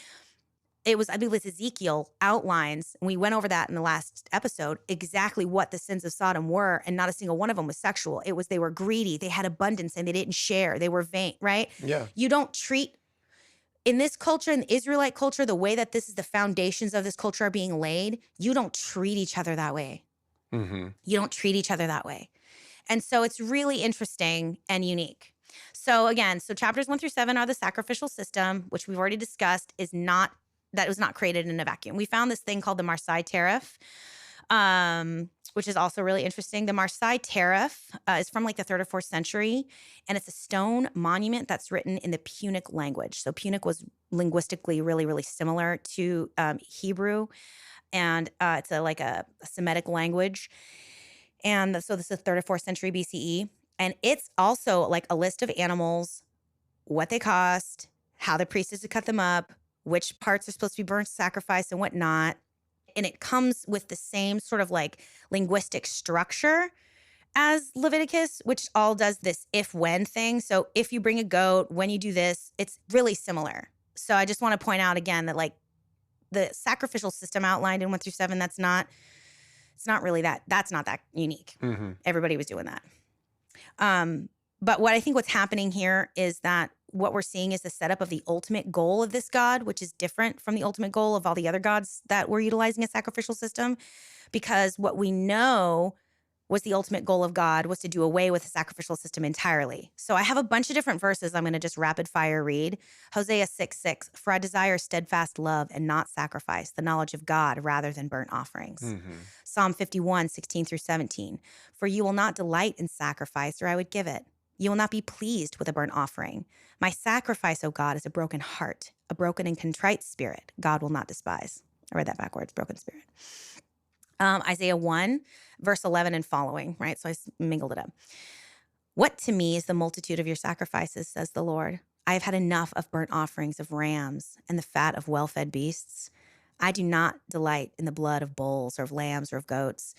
I believe it's Ezekiel outlines, and we went over that in the last episode, exactly what the sins of Sodom were, and not a single one of them was sexual. It was they were greedy, they had abundance, and they didn't share. They were vain, right? Yeah. You don't treat, in this culture, in the Israelite culture, the way that this is the foundations of this culture are being laid, you don't treat each other that way. You don't treat each other that way. And so it's really interesting and unique. So again, chapters 1 through 7 are the sacrificial system, which we've already discussed that was not created in a vacuum. We found this thing called the Marseille Tariff, which is also really interesting. The Marseille Tariff is from like the 3rd or 4th century, and it's a stone monument that's written in the Punic language. So Punic was linguistically really, really similar to Hebrew. and it's like a Semitic language. And so this is 3rd or 4th century BCE. And it's also like a list of animals, what they cost, how the priest is to cut them up, which parts are supposed to be burnt to sacrifice and what not. And it comes with the same sort of like linguistic structure as Leviticus, which all does this if-when thing. So if you bring a goat, when you do this, it's really similar. So I just want to point out again that like the sacrificial system outlined in 1 through 7, that's not that unique. Mm-hmm. Everybody was doing that. But what I think what's happening here is that what we're seeing is the setup of the ultimate goal of this God, which is different from the ultimate goal of all the other gods that were utilizing a sacrificial system. Because what we know was the ultimate goal of God was to do away with the sacrificial system entirely. So I have a bunch of different verses I'm going to just rapid fire read. Hosea 6:6, for I desire steadfast love and not sacrifice, the knowledge of God rather than burnt offerings. Mm-hmm. Psalm 51:16 through 17, for you will not delight in sacrifice, or I would give it. You will not be pleased with a burnt offering. My sacrifice, O God, is a broken heart, a broken and contrite spirit. God will not despise. I read that backwards, broken spirit. Isaiah 1, verse 11 and following, right? So I mingled it up. What to me is the multitude of your sacrifices, says the Lord. I have had enough of burnt offerings of rams and the fat of well-fed beasts. I do not delight in the blood of bulls or of lambs or of goats.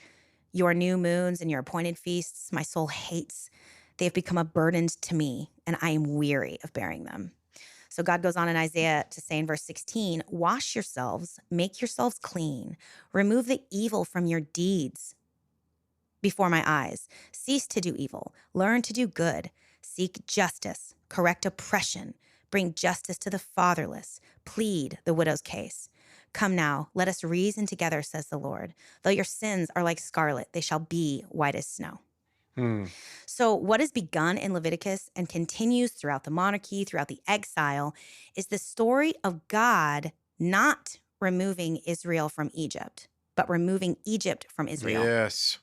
Your new moons and your appointed feasts, my soul hates. They have become a burden to me, and I am weary of bearing them. So God goes on in Isaiah to say in verse 16, wash yourselves, make yourselves clean, remove the evil from your deeds before my eyes. Cease to do evil, learn to do good, seek justice, correct oppression, bring justice to the fatherless, plead the widow's case. Come now, let us reason together, says the Lord. Though your sins are like scarlet, they shall be white as snow. So what has begun in Leviticus and continues throughout the monarchy, throughout the exile, is the story of God not removing Israel from Egypt, but removing Egypt from Israel. Yes.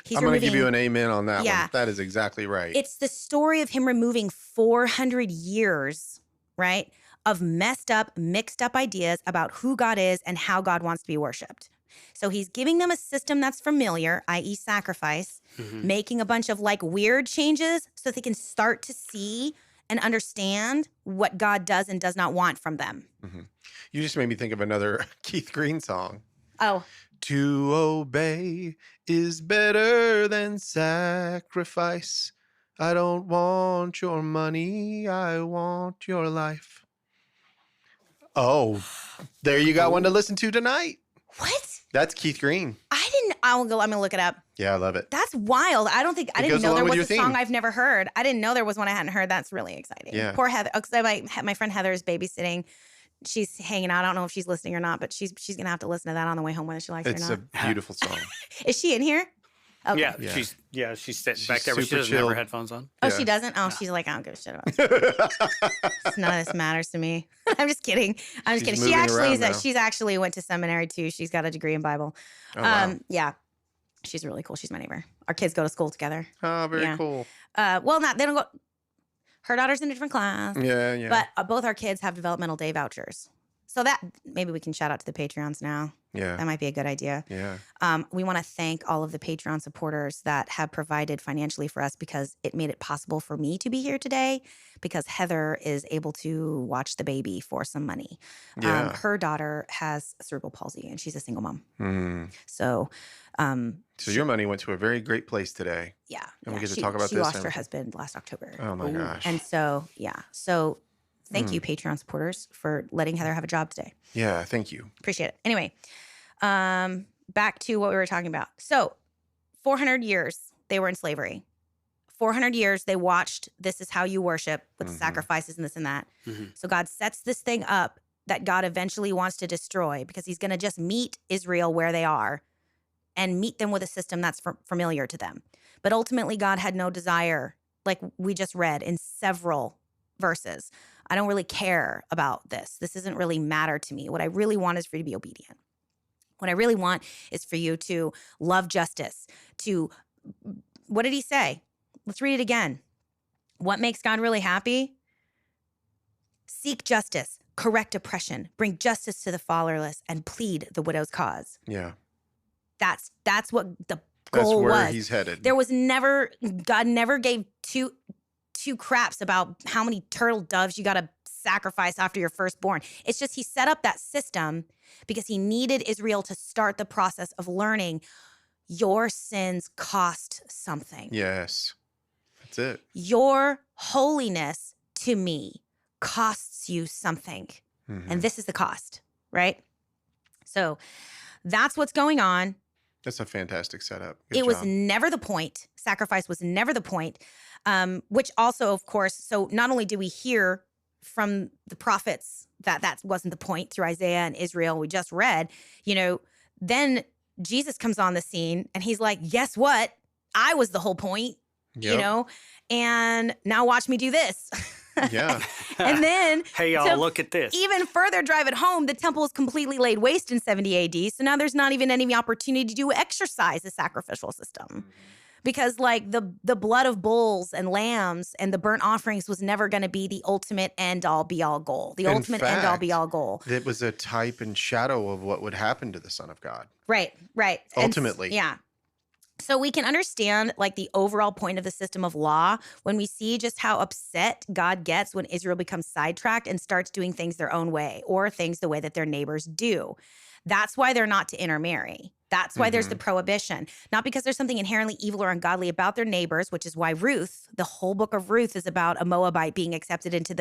He's I'm going to removing, give you an amen on that Yeah. one. That is exactly right. It's the story of him removing 400 years, right, of messed up, mixed up ideas about who God is and how God wants to be worshiped. So he's giving them a system that's familiar, i.e. sacrifice, making a bunch of like weird changes so they can start to see and understand what God does and does not want from them. Mm-hmm. You just made me think of another Keith Green song. Oh. To obey is better than sacrifice. I don't want your money. I want your life. Oh, there you got one to listen to tonight. What? That's Keith Green. I'm going to look it up. Yeah, I love it. That's wild. I didn't goes know along there with was your a theme. song I've never heard. I didn't know there was one I hadn't heard. That's really exciting. Yeah. Poor Heather. Because my friend Heather is babysitting. She's hanging out. I don't know if she's listening or not, but she's going to have to listen to that on the way home whether she likes It's it or a not. beautiful song. Is she in here? Okay. Yeah, she's sitting She's back there, but she super doesn't have chill. her headphones on. Oh, Yeah. she doesn't? Oh, she's like, I don't give a shit about this. None of this matters to me. I'm just kidding. She's She moving actually around now. she's actually went to seminary too. She's got a degree in Bible. Oh, wow. Yeah. She's really cool. She's my neighbor. Our kids go to school together. Oh, very Yeah. cool. Well, they don't go. Her daughter's in a different class. Yeah, yeah. But both our kids have developmental day vouchers. So that maybe we can shout out to the Patreons now. yeah. That might be a good idea. Yeah. We want to thank all of the Patreon supporters that have provided financially for us because it made it possible for me to be here today because Heather is able to watch the baby for some money. Yeah. Her daughter has cerebral palsy and she's a single mom. Mm. So, So your money went to a very great place today. yeah. And we yeah, get to talk about she this lost and- her husband last October. Oh my gosh. And so, yeah. So thank you, Patreon supporters, for letting Heather have a job today. Yeah, thank you. Appreciate it. Anyway, back to what we were talking about. So 400 years they were in slavery. 400 years they watched this is how you worship with the sacrifices and this and that. So God sets this thing up that God eventually wants to destroy because he's going to just meet Israel where they are and meet them with a system that's familiar to them. But ultimately God had no desire, like we just read in several verses. I don't really care about this. This doesn't really matter to me. What I really want is for you to be obedient. What I really want is for you to love justice, what did he say? Let's read it again. What makes God really happy? Seek justice, correct oppression, bring justice to the fatherless, and plead the widow's cause. Yeah. That's what the That's goal where was. he's headed. There was never, God never gave two craps about how many turtle doves you got to sacrifice after your firstborn. It's just he set up that system because he needed Israel to start the process of learning your sins cost something. Yes. That's it. Your holiness to me costs you something. Mm-hmm. And this is the cost, right? So that's what's going on. That's a fantastic setup. Good It was job. never the point. Sacrifice was never the point. Which also, of course, so not only do we hear from the prophets that wasn't the point through Isaiah and Israel we just read, then Jesus comes on the scene and he's like, guess what? I was the whole point, Yep. and now watch me do this. Yeah. And then Hey, y'all, look at this. even further drive it home, the temple is completely laid waste in 70 AD. So now there's not even any opportunity to exercise the sacrificial system. Because like the blood of bulls and lambs and the burnt offerings was never going to be the ultimate end all be all goal. The In ultimate end all be all goal. It was a type and shadow of what would happen to the Son of God. Right. Ultimately. Yeah. So we can understand like the overall point of the system of law when we see just how upset God gets when Israel becomes sidetracked and starts doing things their own way or things the way that their neighbors do. That's why they're not to intermarry. That's why there's the prohibition. Not because there's something inherently evil or ungodly about their neighbors, which is why Ruth, the whole book of Ruth, is about a Moabite being accepted into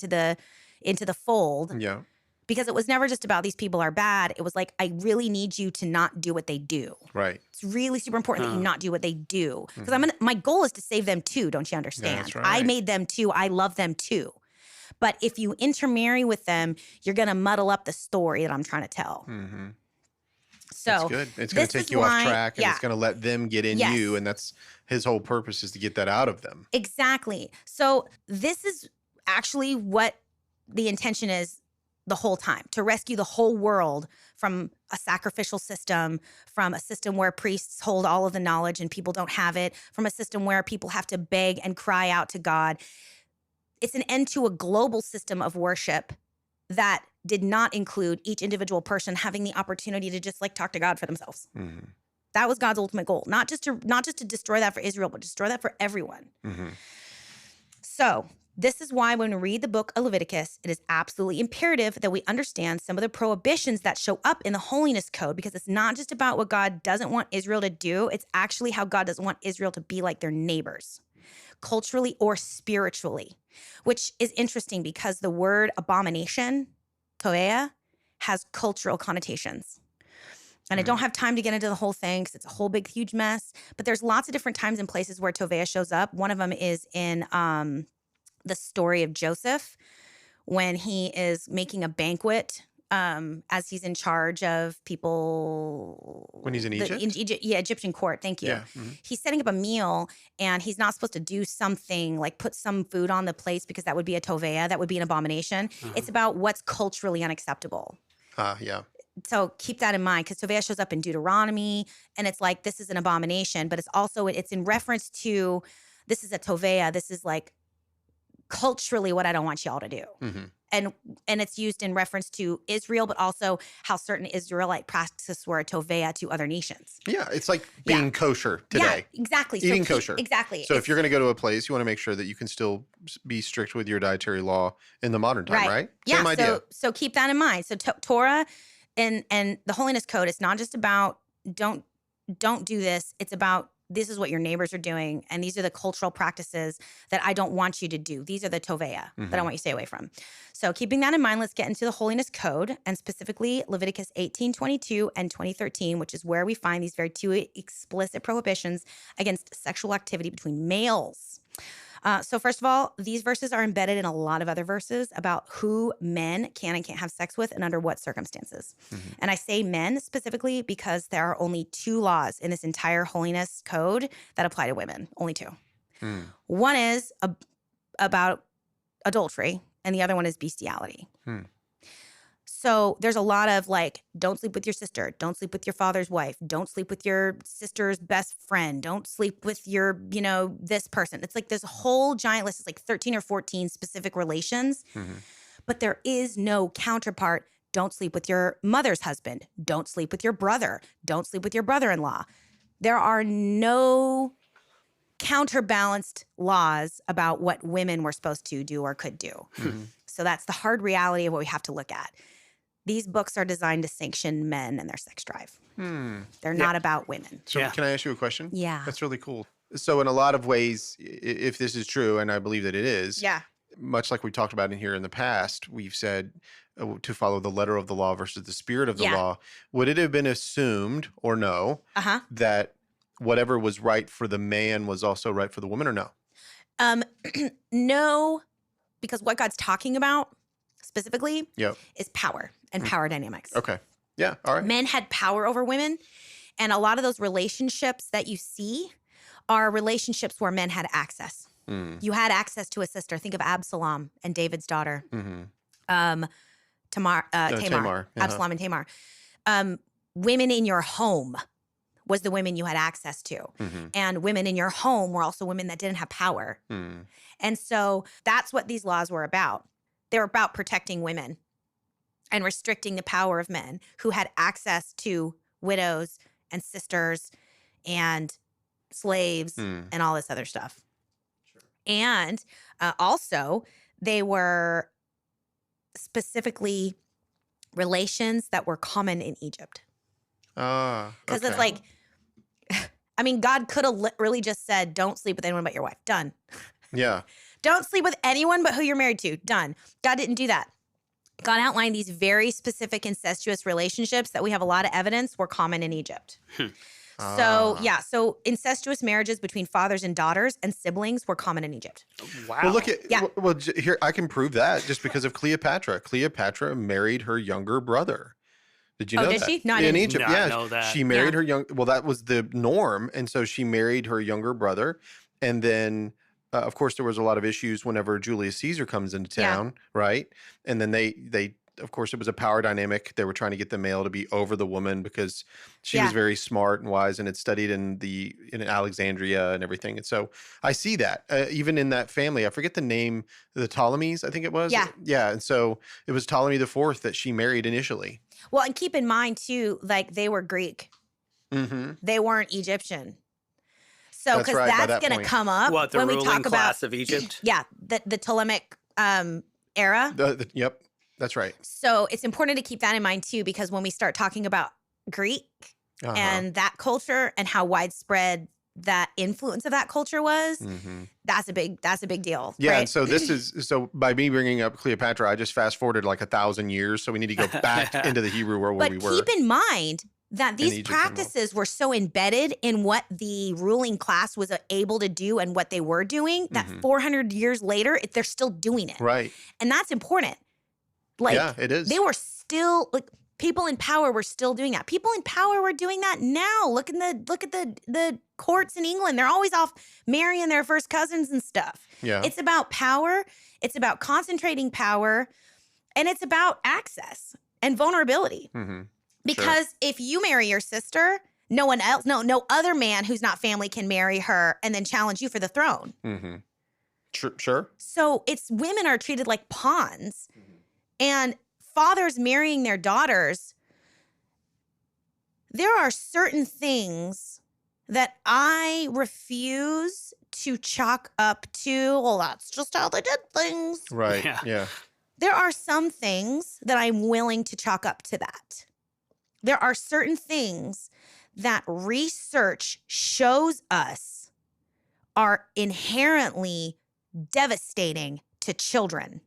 the fold. Yeah. Because it was never just about these people are bad. It was like, I really need you to not do what they do. Right. It's really super important that you not do what they do. Because my goal is to save them too, don't you understand? That's right. I made them too. I love them too. But if you intermarry with them, you're going to muddle up the story that I'm trying to tell. Mm-hmm. So that's good. It's going to take you off track, and it's going to let them get in you, and that's his whole purpose, is to get that out of them. Exactly. So this is actually what the intention is the whole time, to rescue the whole world from a sacrificial system, from a system where priests hold all of the knowledge and people don't have it, from a system where people have to beg and cry out to God. It's an end to a global system of worship that did not include each individual person having the opportunity to just like talk to God for themselves. Mm-hmm. That was God's ultimate goal, not just to destroy that for Israel, but destroy that for everyone. Mm-hmm. So this is why when we read the book of Leviticus, it is absolutely imperative that we understand some of the prohibitions that show up in the holiness code, because it's not just about what God doesn't want Israel to do. It's actually how God doesn't want Israel to be like their neighbors, culturally or spiritually, which is interesting because the word abomination, toea, has cultural connotations. And I don't have time to get into the whole thing because it's a whole big, huge mess. But there's lots of different times and places where tovea shows up. One of them is in the story of Joseph when he is making a banquet as he's in charge of people. When he's in Egypt? Egyptian court. Thank you. Yeah. Mm-hmm. He's setting up a meal and he's not supposed to do something like put some food on the plates because that would be a tovea. That would be an abomination. It's about what's culturally unacceptable. Yeah. So keep that in mind, because tovea shows up in Deuteronomy and it's like, this is an abomination, but it's in reference to, this is a tovea. This is like culturally what I don't want y'all to do. Mm-hmm. And it's used in reference to Israel, but also how certain Israelite practices were a tovea to other nations. Yeah, it's like being kosher today. Yeah, exactly. Eating kosher. Exactly. So if you're going to go to a place, you want to make sure that you can still be strict with your dietary law in the modern time, right? Yeah, Same idea. So keep that in mind. So Torah and the holiness code, it's not just about don't do this. It's about, this is what your neighbors are doing, and these are the cultural practices that I don't want you to do. These are the tovea that I want you to stay away from. So keeping that in mind, let's get into the holiness code, and specifically Leviticus 18:22 and 20:13, which is where we find these very two explicit prohibitions against sexual activity between males. So first of all, these verses are embedded in a lot of other verses about who men can and can't have sex with and under what circumstances. And I say men specifically because there are only two laws in this entire holiness code that apply to women, only two. One is about adultery and the other one is bestiality. So there's a lot of like, don't sleep with your sister. Don't sleep with your father's wife. Don't sleep with your sister's best friend. Don't sleep with your, this person. It's like there's a whole giant list. It's like 13 or 14 specific relations. But there is no counterpart. Don't sleep with your mother's husband. Don't sleep with your brother. Don't sleep with your brother-in-law. There are no counterbalanced laws about what women were supposed to do or could do. So that's the hard reality of what we have to look at. These books are designed to sanction men and their sex drive. They're not about women. So can I ask you a question? Yeah. That's really cool. So in a lot of ways, if this is true, and I believe that it is, Yeah. much like we talked about in here in the past, we've said to follow the letter of the law versus the spirit of the law. Would it have been assumed or no that whatever was right for the man was also right for the woman, or no? No, because what God's talking about specifically is power and power dynamics. Okay. Yeah. All right. Men had power over women, and a lot of those relationships that you see are relationships where men had access. You had access to a sister. Think of Absalom and David's daughter. Tamar. Absalom and Tamar. Women in your home was the women you had access to. And women in your home were also women that didn't have power. And so that's what these laws were about. They were about protecting women and restricting the power of men who had access to widows and sisters and slaves and all this other stuff. And also, they were specifically relations that were common in Egypt. Because it's like, I mean, God could have really just said, don't sleep with anyone but your wife. Done. Yeah. Don't sleep with anyone but who you're married to. Done. God didn't do that. God outlined these very specific incestuous relationships that we have a lot of evidence were common in Egypt. So incestuous marriages between fathers and daughters and siblings were common in Egypt. Wow. Well, look at well here I can prove that just because of Cleopatra. Cleopatra married her younger brother. Did you know that? Did she? No, I in didn't. Egypt, Not know that. she married her young. Well, that was the norm, and so she married her younger brother, and then. Of course, there was a lot of issues whenever Julius Caesar comes into town, right? And then they, of course, it was a power dynamic. They were trying to get the male to be over the woman because she was very smart and wise and had studied in Alexandria and everything. And so I see that even in that family. I forget the name, the Ptolemies, I think it was. Yeah. And so it was Ptolemy IV that she married initially. Well, and keep in mind too, like they were Greek. They weren't Egyptian. So, because that's going to come up when we talk about of Egypt. The Ptolemaic era. Yep, that's right. So it's important to keep that in mind too, because when we start talking about Greek and that culture and how widespread that influence of that culture was, that's a big deal. Yeah, right? and so this is by me bringing up Cleopatra, I just fast forwarded like 1,000 years, so we need to go back into the Hebrew world where we were. But keep in mind that these practices were so embedded in what the ruling class was able to do and what they were doing that 400 years later, they're still doing it. Right. And that's important. Like, yeah, it is. They were still, like, people in power were still doing that. People in power were doing that now. Look at the courts in England. They're always off marrying their first cousins and stuff. Yeah. It's about power. It's about concentrating power. And it's about access and vulnerability. Because if you marry your sister, no one else, no other man who's not family can marry her and then challenge you for the throne. Sure. So women are treated like pawns, and fathers marrying their daughters. There are certain things that I refuse to chalk up to, well, that's just how they did things. Right. Yeah. There are some things that I'm willing to chalk up to that. There are certain things that research shows us are inherently devastating to children.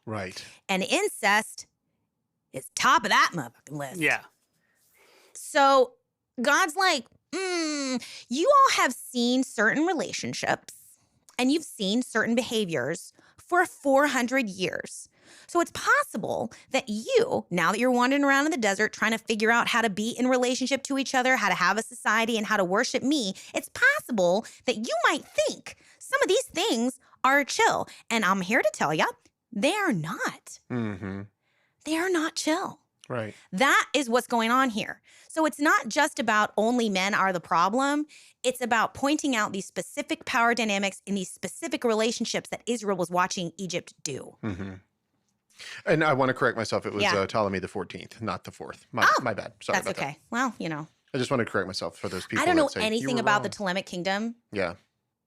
Right. And incest is top of that motherfucking list. Yeah. So God's like, you all have seen certain relationships and you've seen certain behaviors for 400 years. So it's possible that you, now that you're wandering around in the desert trying to figure out how to be in relationship to each other, how to have a society, and how to worship me, it's possible that you might think some of these things are chill. And I'm here to tell you, they are not. They are not chill. Right. That is what's going on here. So it's not just about only men are the problem. It's about pointing out these specific power dynamics in these specific relationships that Israel was watching Egypt do. And I want to correct myself. It was Yeah. Ptolemy the 14th, not the 4th. My bad. Sorry That's about that. okay. Well, you know, I just want to correct myself for those people I don't that know say, "You anything were about the wrong." Ptolemaic kingdom. Yeah.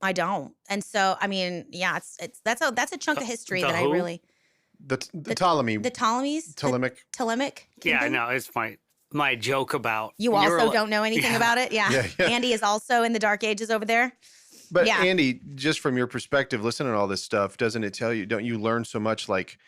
I don't. And so, I mean, yeah, that's a chunk of history The that I who? really The Ptolemy, the Ptolemies, Ptolemaic. Ptolemaic Yeah, kingdom. no, it's my joke about You you're also li- don't know anything Yeah. about it? Yeah. Yeah, yeah. Andy is also in the Dark Ages over there. But Yeah. Andy, just from your perspective, listening to all this stuff, doesn't it tell you, don't you learn so much? Like,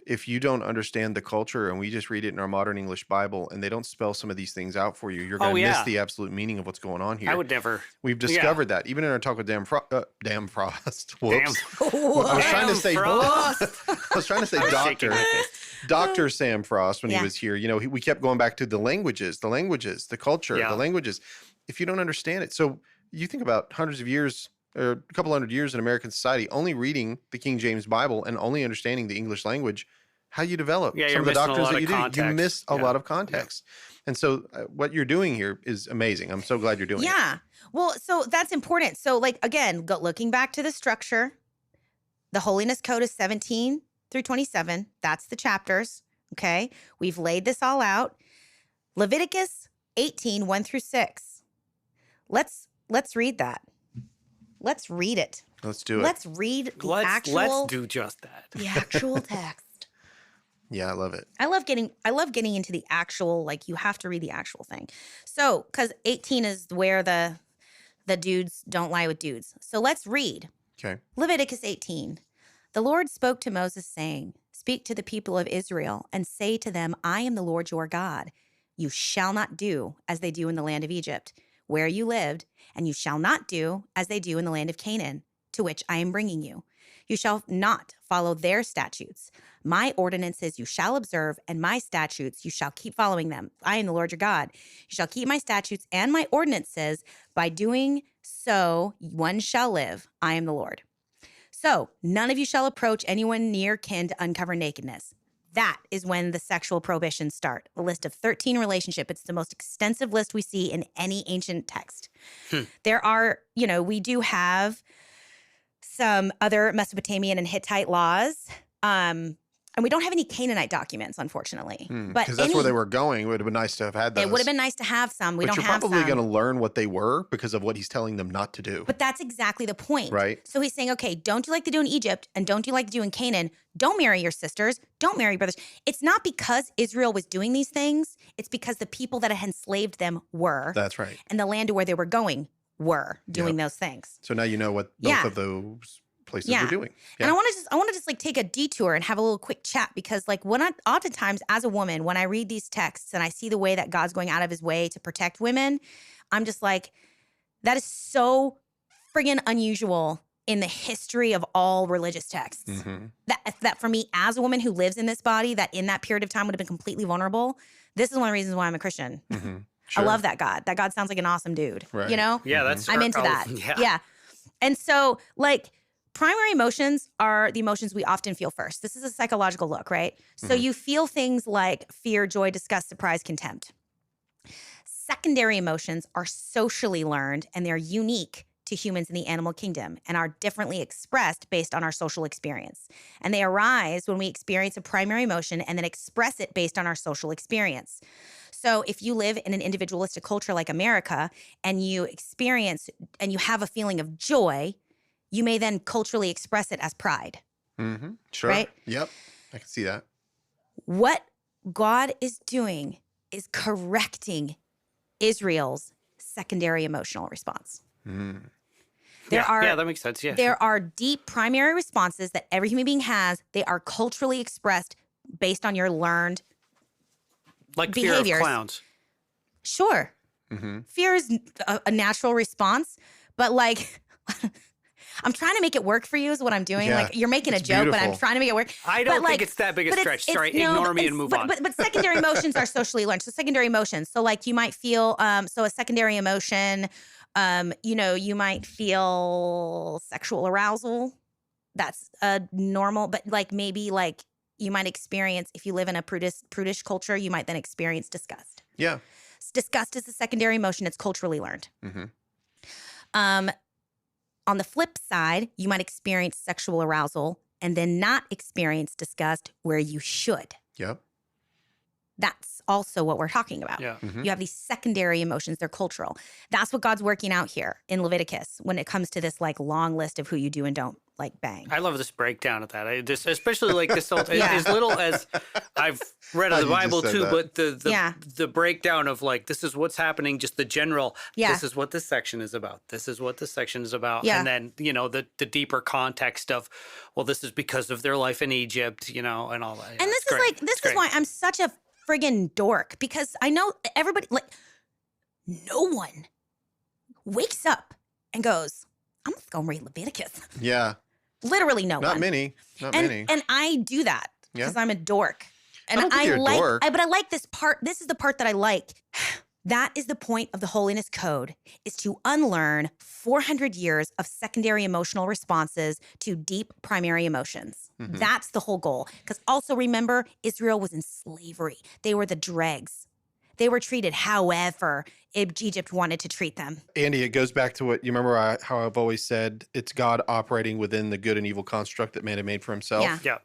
if you don't understand the culture and we just read it in our modern English Bible and they don't spell some of these things out for you, you're going to miss yeah. the absolute meaning of what's going on here. I would never. We've discovered that even in our talk with Dan Frost. Whoops. Damn. I was trying to say Frost. I was trying to say Shaking doctor. my fist. Dr. Sam Frost, when Yeah. he was here, we kept going back to the languages, the culture, Yeah. the languages. If you don't understand it. So you think about hundreds of years or a couple hundred years in American society, only reading the King James Bible and only understanding the English language, how you develop Yeah, some you're of the missing a doctrines lot that of you do. You context. miss a Yeah. lot of context. And so what you're doing here is amazing. I'm so glad you're doing it. Yeah. Well, so that's important. So, like, again, looking back to the structure, the Holiness Code is 17 through 27. That's the chapters. Okay. We've laid this all out. Leviticus 18, 1 through 6. Let's read that. Let's read it. Let's do it. Let's read the Let's actual do just that. the actual text. Yeah, I love it. I love getting into the actual, like, you have to read the actual thing. So, because 18 is where the dudes don't lie with dudes. So let's read Okay. Leviticus 18. The Lord spoke to Moses, saying, "Speak to the people of Israel and say to them, I am the Lord your God. You shall not do as they do in the land of Egypt, where you lived, and you shall not do as they do in the land of Canaan, to which I am bringing you. You shall not follow their statutes. My ordinances you shall observe, and my statutes you shall keep following them. I am the Lord your God. You shall keep my statutes and my ordinances. By doing so, one shall live. I am the Lord. So none of you shall approach anyone near kin to uncover nakedness." That is when the sexual prohibitions start. A list of 13 relationships. It's the most extensive list we see in any ancient text. There are, we do have some other Mesopotamian and Hittite laws. And we don't have any Canaanite documents, unfortunately. But Because that's where they were going. It would have been nice to have had those. It would have been nice to have some. We But don't you're have probably some. going to learn what they were because of what he's telling them not to do. But that's exactly the point. Right. So he's saying, okay, don't you like to do in Egypt and don't you like to do in Canaan? Don't marry your sisters. Don't marry your brothers. It's not because Israel was doing these things. It's because the people that had enslaved them were. That's right. And the land to where they were going were doing those things. So now you know what both Yeah. of those places Yeah. were doing. And I want to just like take a detour and have a little quick chat because like oftentimes as a woman, when I read these texts and I see the way that God's going out of his way to protect women, I'm just like, that is so friggin' unusual in the history of all religious texts. Mm-hmm. That for me as a woman who lives in this body, that in that period of time would have been completely vulnerable. This is one of the reasons why I'm a Christian. Mm-hmm. I love that God. That God sounds like an awesome dude. Right. You know? Yeah, that's. I'm into that. Yeah. And so, like, primary emotions are the emotions we often feel first. This is a psychological look, right? So you feel things like fear, joy, disgust, surprise, contempt. Secondary emotions are socially learned and they're unique to humans in the animal kingdom and are differently expressed based on our social experience. And they arise when we experience a primary emotion and then express it based on our social experience. So if you live in an individualistic culture like America and you experience and you have a feeling of joy, you may then culturally express it as pride. Mm-hmm. Sure. Right? Yep. I can see that. What God is doing is correcting Israel's secondary emotional response. Mm. Yeah, that makes sense. Yeah. There are deep primary responses that every human being has. They are culturally expressed based on your learned like behaviors. fear of clowns. Sure. Mm-hmm. Fear is a natural response, but like I'm trying to make it work for you is what I'm doing. Yeah, like you're making a it's joke, but I'm beautiful. trying to make it work. I don't But, think like, it's that big a but stretch. it's- Sorry, no, ignore me it's- and move but, on. But secondary emotions are socially learned. So secondary emotions. So like you might feel, so a secondary emotion, you might feel sexual arousal. That's a normal, but like maybe like you might experience, if you live in a prudish culture, you might then experience disgust. Yeah. Disgust is a secondary emotion. It's culturally learned. Mm-hmm. On the flip side, you might experience sexual arousal and then not experience disgust where you should. Yep. That's also what we're talking about. Yeah. Mhm. You have these secondary emotions. They're cultural. That's what God's working out here in Leviticus when it comes to this like long list of who you do and don't like bang. I love this breakdown of that. I just, especially like this, Yeah. as little as I've read of You the just Bible said too, that. but Yeah. the breakdown of like, this is what's happening, just the general, Yeah. this is what this section is about. This is what this section is about. Yeah. And then, you know, the deeper context of, well, this is because of their life in Egypt, you know, and all that. Yeah, And this it's is great. like, this It's is great. why I'm such a friggin' dork, because I know everybody, like, no one wakes up and goes, I'm just gonna read Leviticus. Yeah. Literally no Not one. many. Not many. And I do that Yeah. because I'm a dork. And I don't think you're a like, dork. but I like this part. This is the part that I like. That is the point of the Holiness Code, is to unlearn 400 years of secondary emotional responses to deep primary emotions. Mhm. That's the whole goal. Because also remember, Israel was in slavery. They were the dregs. They were treated however Egypt wanted to treat them. Andy, it goes back to what you remember how I've always said, it's God operating within the good and evil construct that man had made for himself. Yeah. Yeah.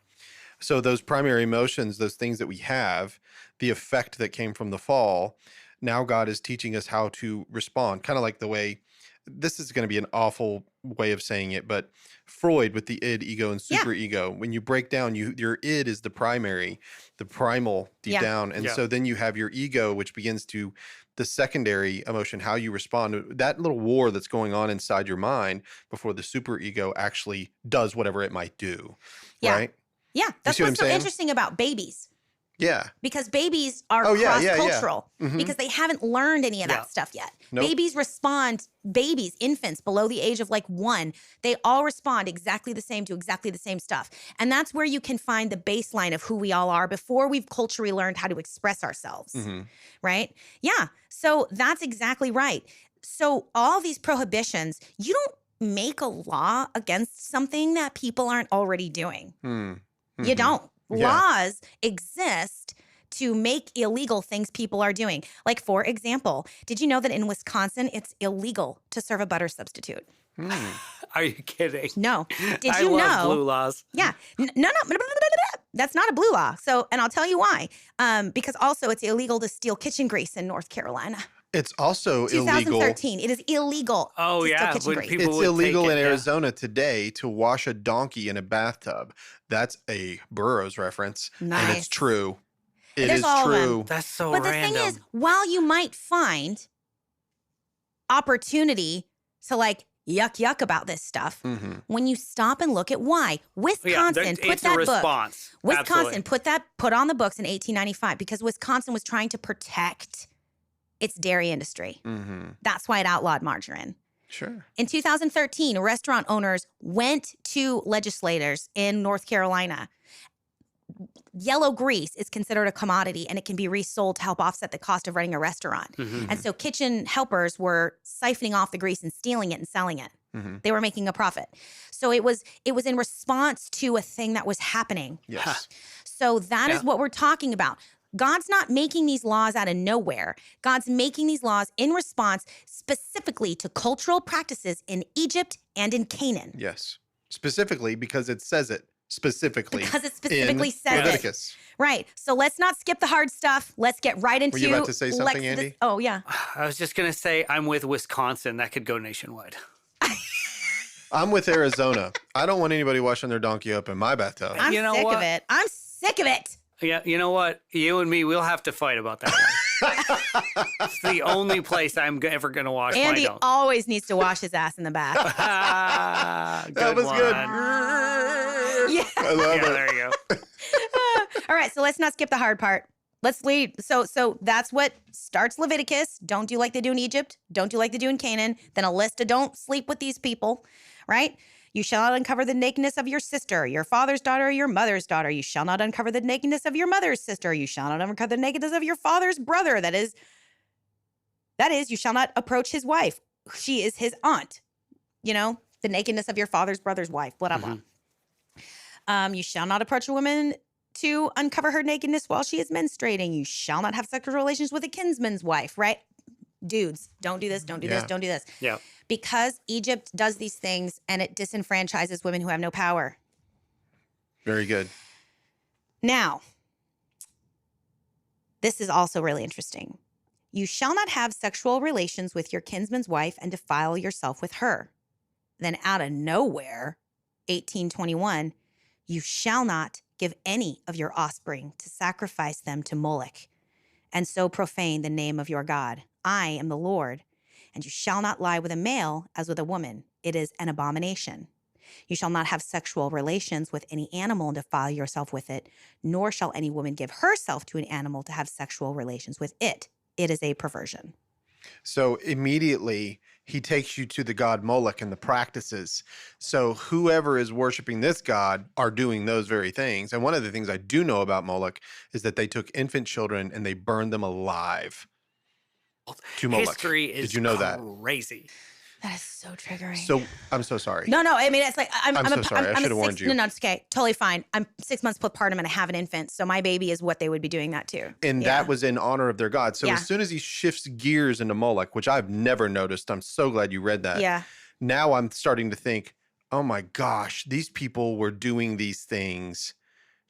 So those primary emotions, those things that we have, the effect that came from the fall, now God is teaching us how to respond. Kind of like the way, this is going to be an awful way of saying it, but Freud with the id, ego, and Yeah. superego, when you break down, your id is the primary, the primal deep Yeah. down. And Yeah. so then you have your ego, which begins to the secondary emotion, how you respond, that little war that's going on inside your mind before the superego actually does whatever it might do. Yeah. Right? Yeah, that's see what what's I'm so saying? interesting about babies. Yeah. Because babies are Oh, yeah, yeah, yeah. cross-cultural Mhm. because they haven't learned any of Yeah. that stuff yet. Nope. Babies, infants below the age of like 1, they all respond exactly the same to exactly the same stuff. And that's where you can find the baseline of who we all are before we've culturally learned how to express ourselves, Mhm. right? Yeah, so that's exactly right. So all these prohibitions, you don't make a law against something that people aren't already doing. Hmm. You Mhm. don't. Yeah. Laws exist to make illegal things people are doing. Like, for example, did you know that in Wisconsin, it's illegal to serve a butter substitute? Hmm. Are you kidding? No. Did I you love know? blue laws. Yeah. No. That's not a blue law. So, and I'll tell you why. Because also it's illegal to steal kitchen grease in North Carolina. It's also illegal. 2013. It is illegal Oh, to steal yeah, kitchen when grease. people It's would illegal take in it, yeah. Arizona today to wash a donkey in a bathtub. That's a Burroughs reference. And Nice. it's true. It There's is all of them. true. That's so But the random. thing is, while you might find opportunity to like yuck about this stuff, Mhm. when you stop and look at why Wisconsin put it's a that book. response. Wisconsin Absolutely. put on the books in 1895 because Wisconsin was trying to protect its dairy industry. Mhm. That's why it outlawed margarine. Sure. In 2013, restaurant owners went to legislators in North Carolina. Yellow grease is considered a commodity and it can be resold to help offset the cost of running a restaurant. Mhm. And so kitchen helpers were siphoning off the grease and stealing it and selling it. Mhm. They were making a profit. So it was in response to a thing that was happening. Yes. So that is Yeah. what we're talking about. God's not making these laws out of nowhere. God's making these laws in response specifically to cultural practices in Egypt and in Canaan. Yes. Specifically because it says it specifically. Because it specifically in says it. Leviticus. Right. So let's not skip the hard stuff. Let's get right into. Were you about to say something, Lexodus- Andy? Oh, yeah. I was just going to say I'm with Wisconsin. That could go nationwide. I'm with Arizona. I don't want anybody washing their donkey up in my bathtub. I'm You know sick what? of it. I'm sick of it. Yeah, you know what? You and me, we'll have to fight about that one. It's the only place I'm ever going to wash Andy my dog. always needs to wash his ass in the bath. That was good. Yeah. I love Yeah, it. there you go. All right, so let's not skip the hard part. Let's lead. So that's what starts Leviticus. Don't do like they do in Egypt. Don't do like they do in Canaan. Then a list of don't sleep with these people, right? You shall not uncover the nakedness of your sister, your father's daughter, or your mother's daughter. You shall not uncover the nakedness of your mother's sister. You shall not uncover the nakedness of your father's brother. That is, you shall not approach his wife. She is his aunt. You know, the nakedness of your father's brother's wife, blah, blah, blah. You shall not approach a woman to uncover her nakedness while she is menstruating. You shall not have sexual relations with a kinsman's wife, right? Dudes, don't do this, don't do this, Yeah. don't do this. Yeah. Because Egypt does these things and it disenfranchises women who have no power. Very good. Now, this is also really interesting. You shall not have sexual relations with your kinsman's wife and defile yourself with her. Then out of nowhere, 1821, you shall not give any of your offspring to sacrifice them to Moloch, and so profane the name of your God. I am the Lord. And you shall not lie with a male as with a woman. It is an abomination. You shall not have sexual relations with any animal and defile yourself with it, nor shall any woman give herself to an animal to have sexual relations with it. It is a perversion. So immediately he takes you to the god Moloch and the practices. So whoever is worshiping this god are doing those very things. And one of the things I do know about Moloch is that they took infant children and they burned them alive to Moloch. History is Did you know that? crazy. That is so triggering. So I'm so sorry. No, I mean, it's like, I'm so sorry. I should have warned you. No, it's okay. Totally fine. I'm 6 months postpartum and I have an infant. So my baby is what they would be doing that too. And that was in honor of their god. So Yeah. as soon as he shifts gears into Moloch, which I've never noticed, I'm so glad you read that. Yeah. Now I'm starting to think, oh my gosh, these people were doing these things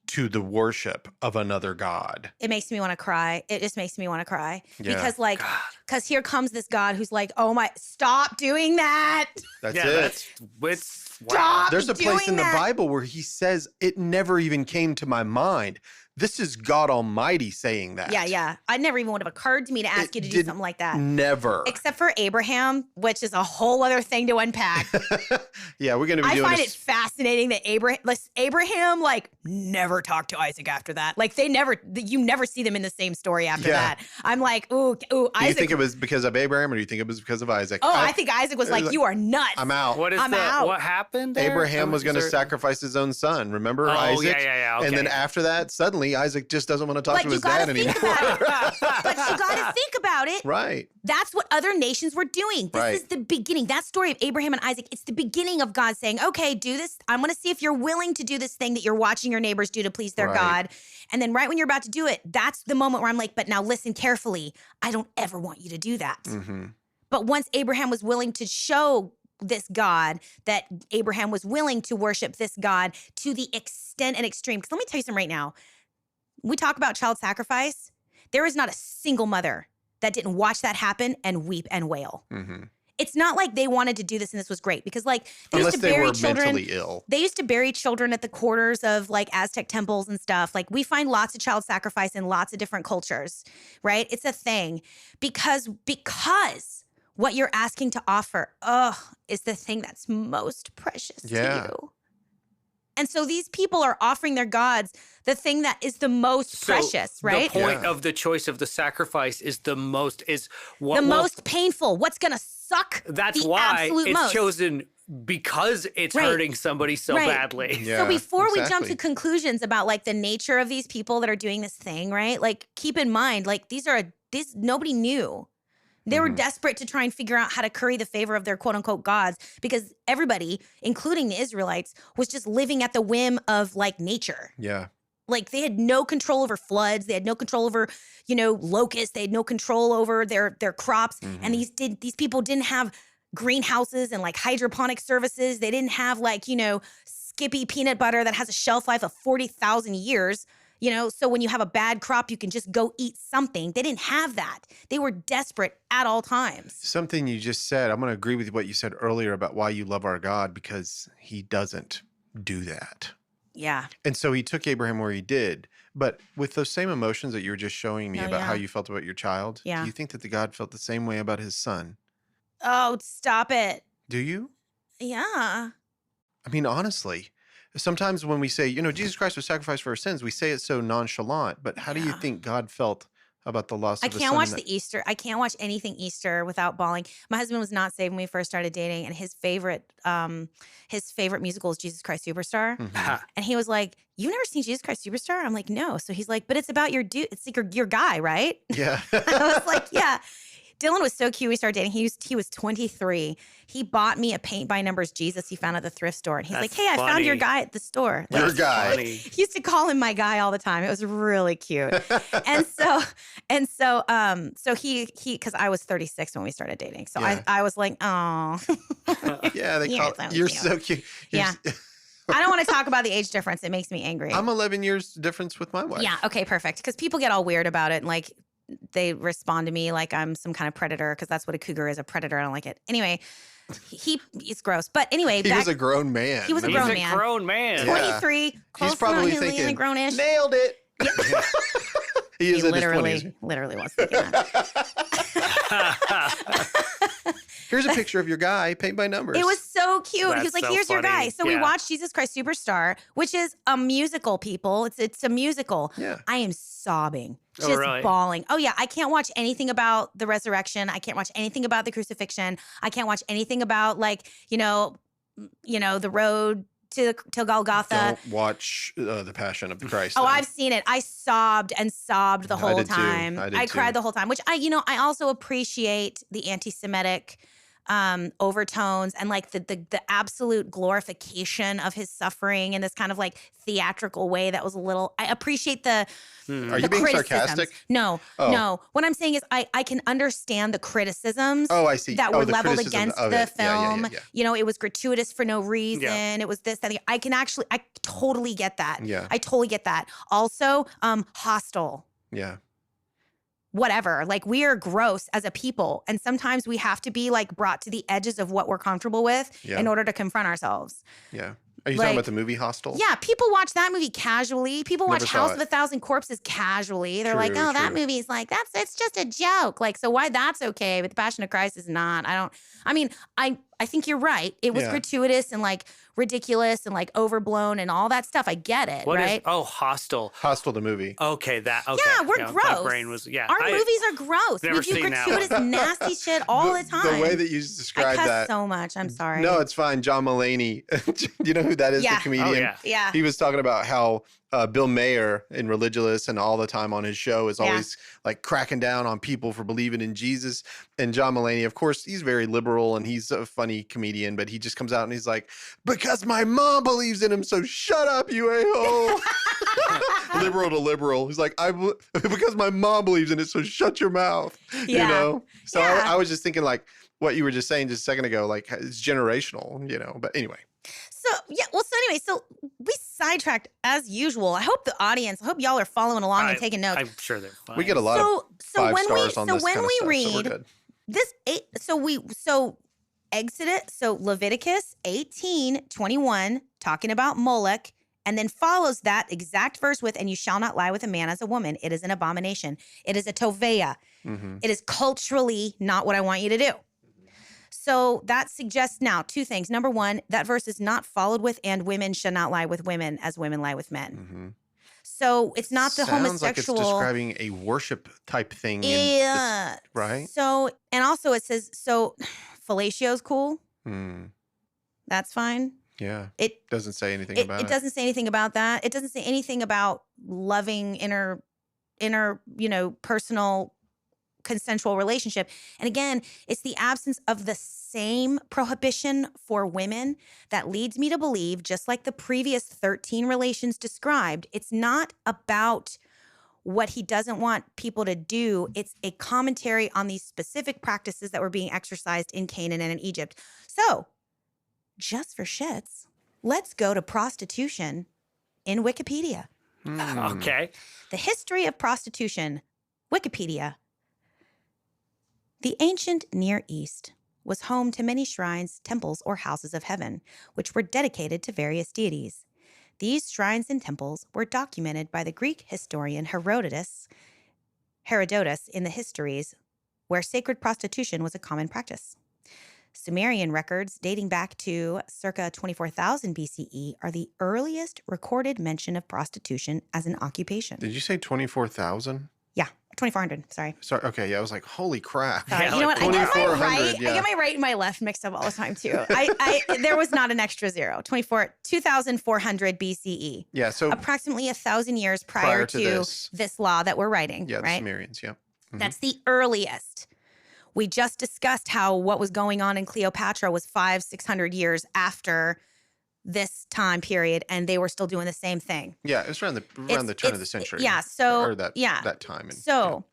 to the worship of another god. It makes me want to cry. It just makes me want to cry. Yeah. Because like, God. because here comes this God who's like, oh my, stop doing that. That's Yeah, it. it's wow. Stop There's a place doing in the that. Bible where he says, it never even came to my mind. This is God Almighty saying that. Yeah. I never even would have occurred to me to ask It you to do did something like that. Never. Except for Abraham, which is a whole other thing to unpack. Yeah, we're going to be I doing find this. it fascinating that Abraham like never talked to Isaac after that. Like you never see them in the same story after Yeah. that. I'm like, ooh, Do you Isaac. think it was because of Abraham or do you think it was because of Isaac? Oh, I think Isaac was like, you are nuts. I'm out. I'm out. What happened there? Abraham was going to Is there- sacrifice his own son. Remember Oh, Isaac? yeah. And then okay. after that, suddenly Isaac just doesn't want to talk But to you his gotta dad think anymore. about it. But you got to think about it. Right. That's what other nations were doing. This Right. is the beginning. That story of Abraham and Isaac, it's the beginning of God saying, okay, do this. I'm going to see if you're willing to do this thing that you're watching your neighbors do to please their Right. God. And then right when you're about to do it, that's the moment where I'm like, but now listen carefully. I don't ever want you to do that. Mm-hmm. But once Abraham was willing to show this God, that Abraham was willing to worship this God to the extent and extreme. Because let me tell you something right now. We talk about child sacrifice. There is not a single mother that didn't watch that happen and weep and wail. Mm-hmm. It's not like they wanted to do this and this was great because like they Unless used to they bury were children. mentally ill. They used to bury children at the quarters of like Aztec temples and stuff. Like we find lots of child sacrifice in lots of different cultures, right? It's a thing because what you're asking to offer, is the thing that's most precious to you. And so these people are offering their gods the thing that is the most precious, right? The point Yeah. of the choice of the sacrifice is the most Most painful. What's going to suck That's the why absolute it's most. chosen because it's Right. hurting somebody so Right. badly. Yeah, So before we jump exactly. to conclusions about like the nature of these people that are doing this thing, right? Like keep in mind, like nobody knew. They were Mhm. desperate to try and figure out how to curry the favor of their quote unquote gods because everybody, including the Israelites, was just living at the whim of like nature. Yeah. Like they had no control over floods. They had no control over, locusts. They had no control over their crops. And these people didn't have greenhouses and like hydroponic services. They didn't have like, Skippy peanut butter that has a shelf life of 40,000 years. So when you have a bad crop, you can just go eat something. They didn't have that. They were desperate at all times. Something you just said, I'm going to agree with what you said earlier about why you love our God because he doesn't do that. Yeah. And so he took Abraham where he did. But with those same emotions that you were just showing me Oh, about yeah. how you felt about your child, Yeah. do you think that the God felt the same way about his son? Oh, stop it. Do you? Yeah. I mean, honestly, sometimes when we say, Jesus Christ was sacrificed for our sins, we say it so nonchalant. But how do you Yeah. think God felt about the loss I of his can't son? watch the Easter. I can't watch anything Easter without bawling. My husband was not saved when we first started dating, and his favorite musical is Jesus Christ Superstar. Mhm. And he was like, "You've never seen Jesus Christ Superstar?" I'm like, "No." So he's like, "But it's about your dude. It's like your guy, right?" Yeah. I was like, "Yeah." Dylan was so cute. We started dating. He was 23. He bought me a paint by numbers Jesus he found at the thrift store, and he's That's like, "Hey, I found your funny. guy at the store." Your That's guy. funny. He used to call him my guy all the time. It was really cute. So he because I was 36 when we started dating. So Yeah. I was like, "Oh." Yeah, they You're call so you're cute. so cute. You're Yeah. s- I don't want to talk about the age difference. It makes me angry. I'm 11 years difference with my wife. Yeah. Okay. Perfect. Because people get all weird about it, and like they respond to me like I'm some kind of predator, because that's what a cougar is, a predator. I don't like it. Anyway, it's gross. But anyway, He was a grown man. He was a He's grown a man. grown man. Yeah. 23. Close He's probably enough, thinking, grownish. nailed it. He is He in his 20s. literally was thinking that. Here's a picture of your guy, paint by numbers. It was so cute. He That's was like, so here's your funny. guy. So we Yeah. watched Jesus Christ Superstar, which is a musical, people. It's a musical. Yeah. I am sobbing, Oh, just really? bawling. Oh, yeah. I can't watch anything about the resurrection. I can't watch anything about the crucifixion. I can't watch anything about, like, the road to Golgotha. Don't watch The Passion of the Christ. Oh, then. I've seen it. I sobbed and sobbed the I whole did too. time. I did I too. cried the whole time, which I also appreciate the anti-Semitic overtones and like the absolute glorification of his suffering in this kind of like theatrical way that was a little. I appreciate the. Are you the being criticisms. sarcastic? No, Oh. no. What I'm saying is I can understand the criticisms. Oh, I see. That Oh, were the leveled criticism against of the it. Yeah, yeah, film. yeah. It was gratuitous for no reason. Yeah. It was this, that. I totally get that. Yeah. I totally get that. Also, hostile. Yeah. Whatever. Like, we are gross as a people. And sometimes we have to be like brought to the edges of what we're comfortable with Yeah. in order to confront ourselves. Yeah. Are you Like- talking about the movie Hostel? Yeah, people watch that movie casually. People watch Never saw House it. of a Thousand Corpses casually. They're like, True, oh, that true. movie's like, it's just a joke. Like, so why that's okay, but The Passion of Christ is not. I think you're right. It was Yeah. gratuitous and like ridiculous and like overblown and all that stuff. I get it, What is? right? Oh, Hostel. Hostel the movie. Okay, okay. Yeah, we're My gross. brain was Our movies are gross. We never do seen that gratuitous, one. nasty shit all the time. The way that you I describe cuss that. so much. I'm sorry. No, it's fine. John Mulaney. Do you know who that is? Yeah. The comedian. Oh, yeah. Yeah. He was talking about how Bill Maher in Religulous and all the time on his show is Yeah. always like cracking down on people for believing in Jesus. And John Mulaney, of course, he's very liberal and he's a funny comedian, but he just comes out and he's like, because my mom believes in him, so shut up, you a-hole. Liberal to liberal. He's like, because my mom believes in it, so shut your mouth. Yeah. You know? So Yeah. I was just thinking like what you were just saying just a second ago, like it's generational, but anyway. So we sidetracked as usual. I hope y'all are following along and taking notes. I'm sure they're fine. We get a lot of So 5 when stars on this when kind of we stuff, so we're read good. Leviticus 18:21 talking about Moloch, and then follows that exact verse with, and you shall not lie with a man as a woman. It is an abomination. It is a toveya. Mhm. It is culturally not what I want you to do. So that suggests now 2 things. Number 1, that verse is not followed with, and women shall not lie with women as women lie with men. Mhm. So it's not the Sounds like it's homosexual. describing a worship type thing. Yeah. Right? So, and also it says, so fellatio's cool. Hmm. That's fine. Yeah. It Doesn't say anything it, about it doesn't say anything about that. It doesn't say anything about loving inner, personal consensual relationship. And again, it's the absence of the same prohibition for women that leads me to believe, just like the previous 13 relations described, it's not about what he doesn't want people to do. It's a commentary on these specific practices that were being exercised in Canaan and in Egypt. So, just for shits, let's go to prostitution in Wikipedia. Hmm. Okay. The history of prostitution, Wikipedia. The ancient Near East was home to many shrines, temples, or houses of heaven, which were dedicated to various deities. These shrines and temples were documented by the Greek historian Herodotus in the Histories, where sacred prostitution was a common practice. Sumerian records dating back to circa 24,000 BCE are the earliest recorded mention of prostitution as an occupation. Did you say 24,000? Yeah, 2,400, sorry. Sorry. Okay. Yeah. I was like, holy crap. Sorry. Yeah, You know like what? I get my 2,400, right. yeah. I get my right and my left mixed up all the time too. There was not an extra zero. 2,400 BCE. Yeah. So Approximately 1,000 years prior to this law that we're writing. yeah, the right. Sumerians. Yeah. Mhm. That's the earliest. We just discussed how what was going on in Cleopatra was 500-600 years after this time period, and they were still doing the same thing. Yeah. It was around the turn of the century. Yeah. So Or that time. And, So,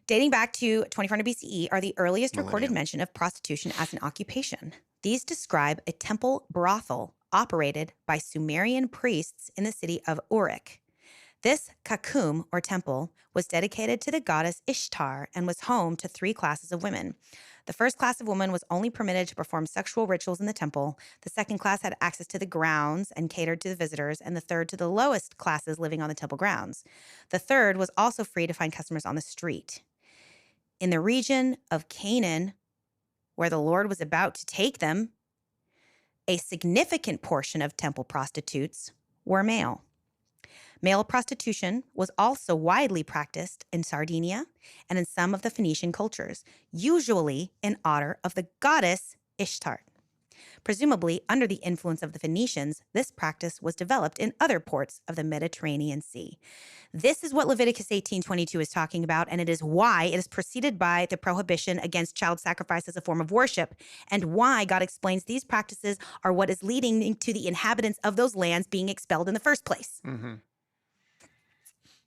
dating back to 2400 BCE are the earliest recorded Millennium. mention of prostitution as an occupation. These describe a temple brothel operated by Sumerian priests in the city of Uruk. This kakum, or temple, was dedicated to the goddess Ishtar and was home to 3 classes of women. The first class of women was only permitted to perform sexual rituals in the temple. The second class had access to the grounds and catered to the visitors, and the third to the lowest classes living on the temple grounds. The third was also free to find customers on the street. In the region of Canaan, where the Lord was about to take them, a significant portion of temple prostitutes were male. Male prostitution was also widely practiced in Sardinia and in some of the Phoenician cultures, usually in honor of the goddess Ishtar. Presumably, under the influence of the Phoenicians, this practice was developed in other ports of the Mediterranean Sea. This is what Leviticus 18:22 is talking about, and it is why it is preceded by the prohibition against child sacrifice as a form of worship, and why God explains these practices are what is leading to the inhabitants of those lands being expelled in the first place. Mm-hmm.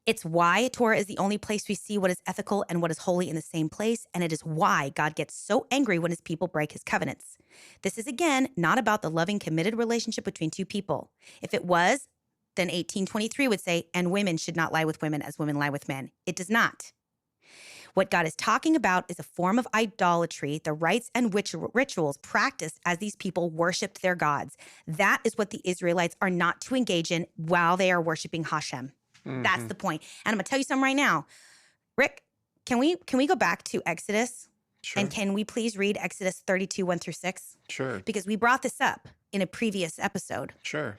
It's why Torah is the only place we see what is ethical and what is holy in the same place, and it is why God gets so angry when his people break his covenants. This is, again, not about the loving, committed relationship between 2 people. If it was, then 18:23 would say, and women should not lie with women as women lie with men. It does not. What God is talking about is a form of idolatry, the rites and rituals practiced as these people worshiped their gods. That is what the Israelites are not to engage in while they are worshiping Hashem. Mm-hmm. That's the point. And I'm going to tell you something right now. Rick, can we go back to Exodus? Sure. And can we please read Exodus 32:1-6? Sure. Because we brought this up in a previous episode. Sure.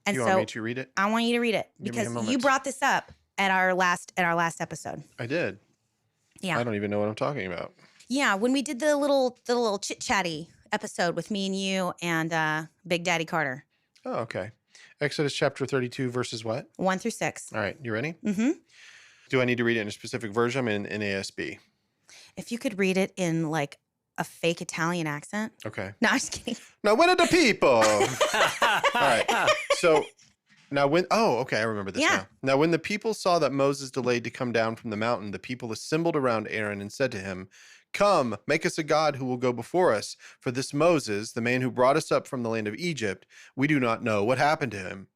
And You so want me to read it? I want you to read it Give me a because moment. you brought this up at our last episode. I did. Yeah. I don't even know what I'm talking about. Yeah, when we did the little chit-chatty episode with me and you and Big Daddy Carter. Oh, okay. Exodus chapter 32, verses what? 1-6. All right. You ready? Mm-hmm. Do I need to read it in a specific version? I'm in ASB. If you could read it in like a fake Italian accent. Okay. No, I'm just kidding. Now, when are the people? All right. So now okay, I remember this Yeah. now. Now, when the people saw that Moses delayed to come down from the mountain, the people assembled around Aaron and said to him, "Come, make us a god who will go before us. For this Moses, the man who brought us up from the land of Egypt, we do not know what happened to him."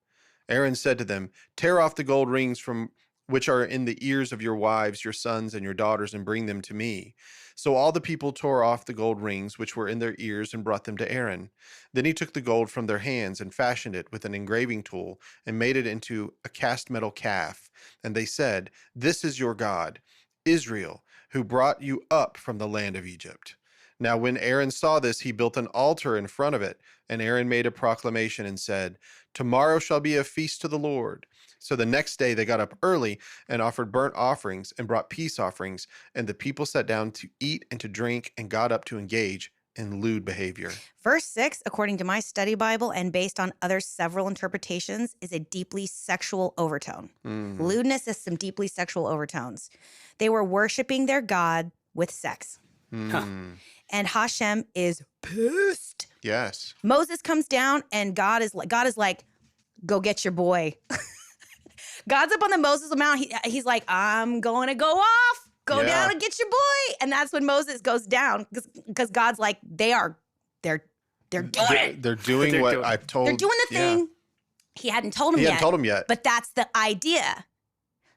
Aaron said to them, "Tear off the gold rings from which are in the ears of your wives, your sons, and your daughters, and bring them to me." So all the people tore off the gold rings which were in their ears and brought them to Aaron. Then he took the gold from their hands and fashioned it with an engraving tool and made it into a cast metal calf. And they said, "This is your God, Israel, who brought you up from the land of Egypt." Now when Aaron saw this, he built an altar in front of it. And Aaron made a proclamation and said, "Tomorrow shall be a feast to the Lord." So the next day they got up early and offered burnt offerings and brought peace offerings. And the people sat down to eat and to drink and got up to engage in lewd behavior. Verse 6, according to my study Bible and based on other several interpretations, is a deeply sexual overtone. Mm. Lewdness is some deeply sexual overtones. They were worshiping their God with sex. Mm. And Hashem is pissed. Yes. Moses comes down and God is like, go get your boy. God's up on the Moses Mount. He's like, I'm going to go off. Go Yeah. down and get your boy. And that's when Moses goes down because God's like, they're doing it. They're doing They're what doing- I've told. They're doing the Yeah. thing. He hadn't told him He yet. hadn't told him yet. But that's the idea.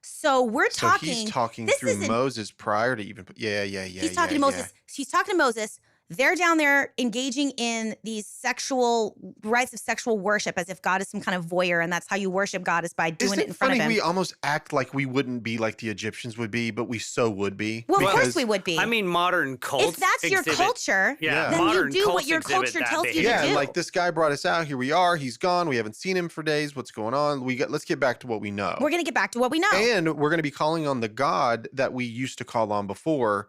So we're So talking. he's talking this through isn't- Moses prior to even. Yeah. He's talking to Moses. He's talking to Moses. They're down there engaging in these sexual rites of sexual worship as if God is some kind of voyeur, and that's how you worship God is by doing Isn't it in front funny? of him. We almost act like we wouldn't be like the Egyptians would be, but we so would be. Well, of course because- we would be. I mean, modern cults. if that's your exhibit- culture, yeah, then you modern do what cults your exhibit culture that tells you to behavior. Yeah, do. like this guy brought us out. Here we are. He's gone. We haven't seen him for days. What's going on? Let's get back to what we know. We're going to get back to what we know. And we're going to be calling on the God that we used to call on before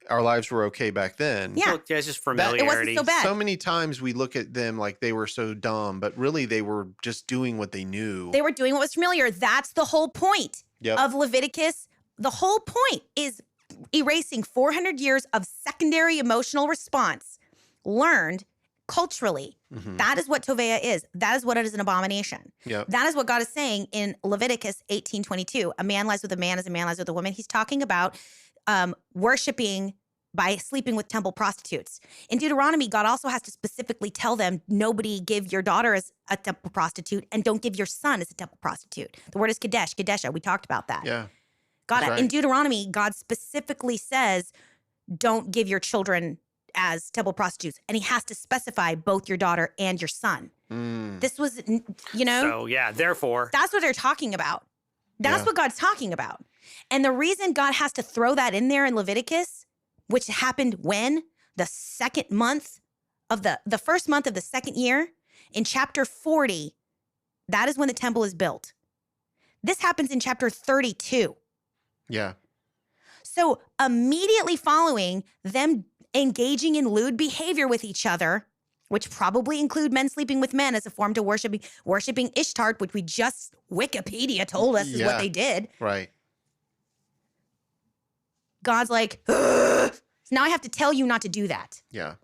our lives were okay back then. Yeah. Well, yeah, it's just it wasn't familiarity. so bad. So many times we look at them like they were so dumb, but really they were just doing what they knew. They were doing what was familiar. That's the whole point Yep. of Leviticus. The whole point is erasing 400 years of secondary emotional response learned culturally. Mhm. That is what Tovea is. That is what it is an abomination. Yep. That is what God is saying in Leviticus 18:22. A man lies with a man as a man lies with a woman. He's talking about worshiping by sleeping with temple prostitutes. In Deuteronomy, God also has to specifically tell them, nobody give your daughter as a temple prostitute and don't give your son as a temple prostitute. The word is kadesh, kadesha. We talked about that. Yeah. God, That's right. in Deuteronomy, God specifically says, don't give your children as temple prostitutes. And he has to specify both your daughter and your son. This was, So, yeah, therefore. that's what they're talking about. That's what God's talking about. And the reason God has to throw that in there in Leviticus, which happened when? The second month of the first month of the second year, in chapter 40, that is when the temple is built. This happens in chapter 32. Yeah. So immediately following them engaging in lewd behavior with each other, which probably include men sleeping with men as a form to worshiping Ishtar, which we just Wikipedia told us is what they did. Right. God's like, ugh. Now I have to tell you not to do that. Yeah.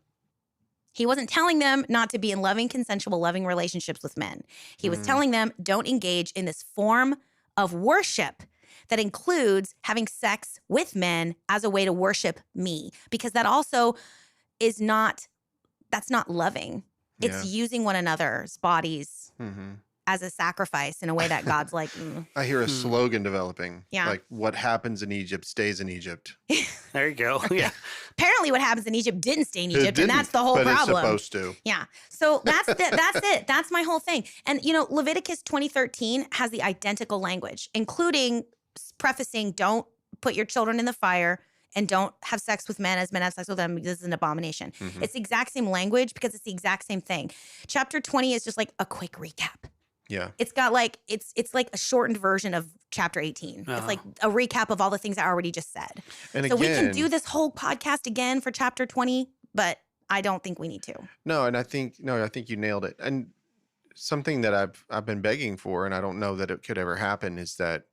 He wasn't telling them not to be in loving, consensual, loving relationships with men. He was telling them, don't engage in this form of worship that includes having sex with men as a way to worship me, because that also is that's not loving. It's using one another's bodies as a sacrifice in a way that God's like, I hear a slogan developing. Yeah. Like, what happens in Egypt stays in Egypt. There you go. Yeah. Apparently what happens in Egypt didn't stay in It Egypt, and that's the whole but problem. It's supposed to. Yeah. So that's it. That's my whole thing. And, Leviticus 20:13 has the identical language, including prefacing, don't put your children in the fire and don't have sex with men as men have sex with them. This is an abomination. It's the exact same language because it's the exact same thing. Chapter 20 is just like a quick recap. Yeah. It's got like, it's like a shortened version of chapter 18. It's like a recap of all the things I already just said. And so we can again- do this whole podcast again for chapter 20, but I don't think we need to. No, and I think you nailed it. And something that I've been begging for, and I don't know that it could ever happen, is that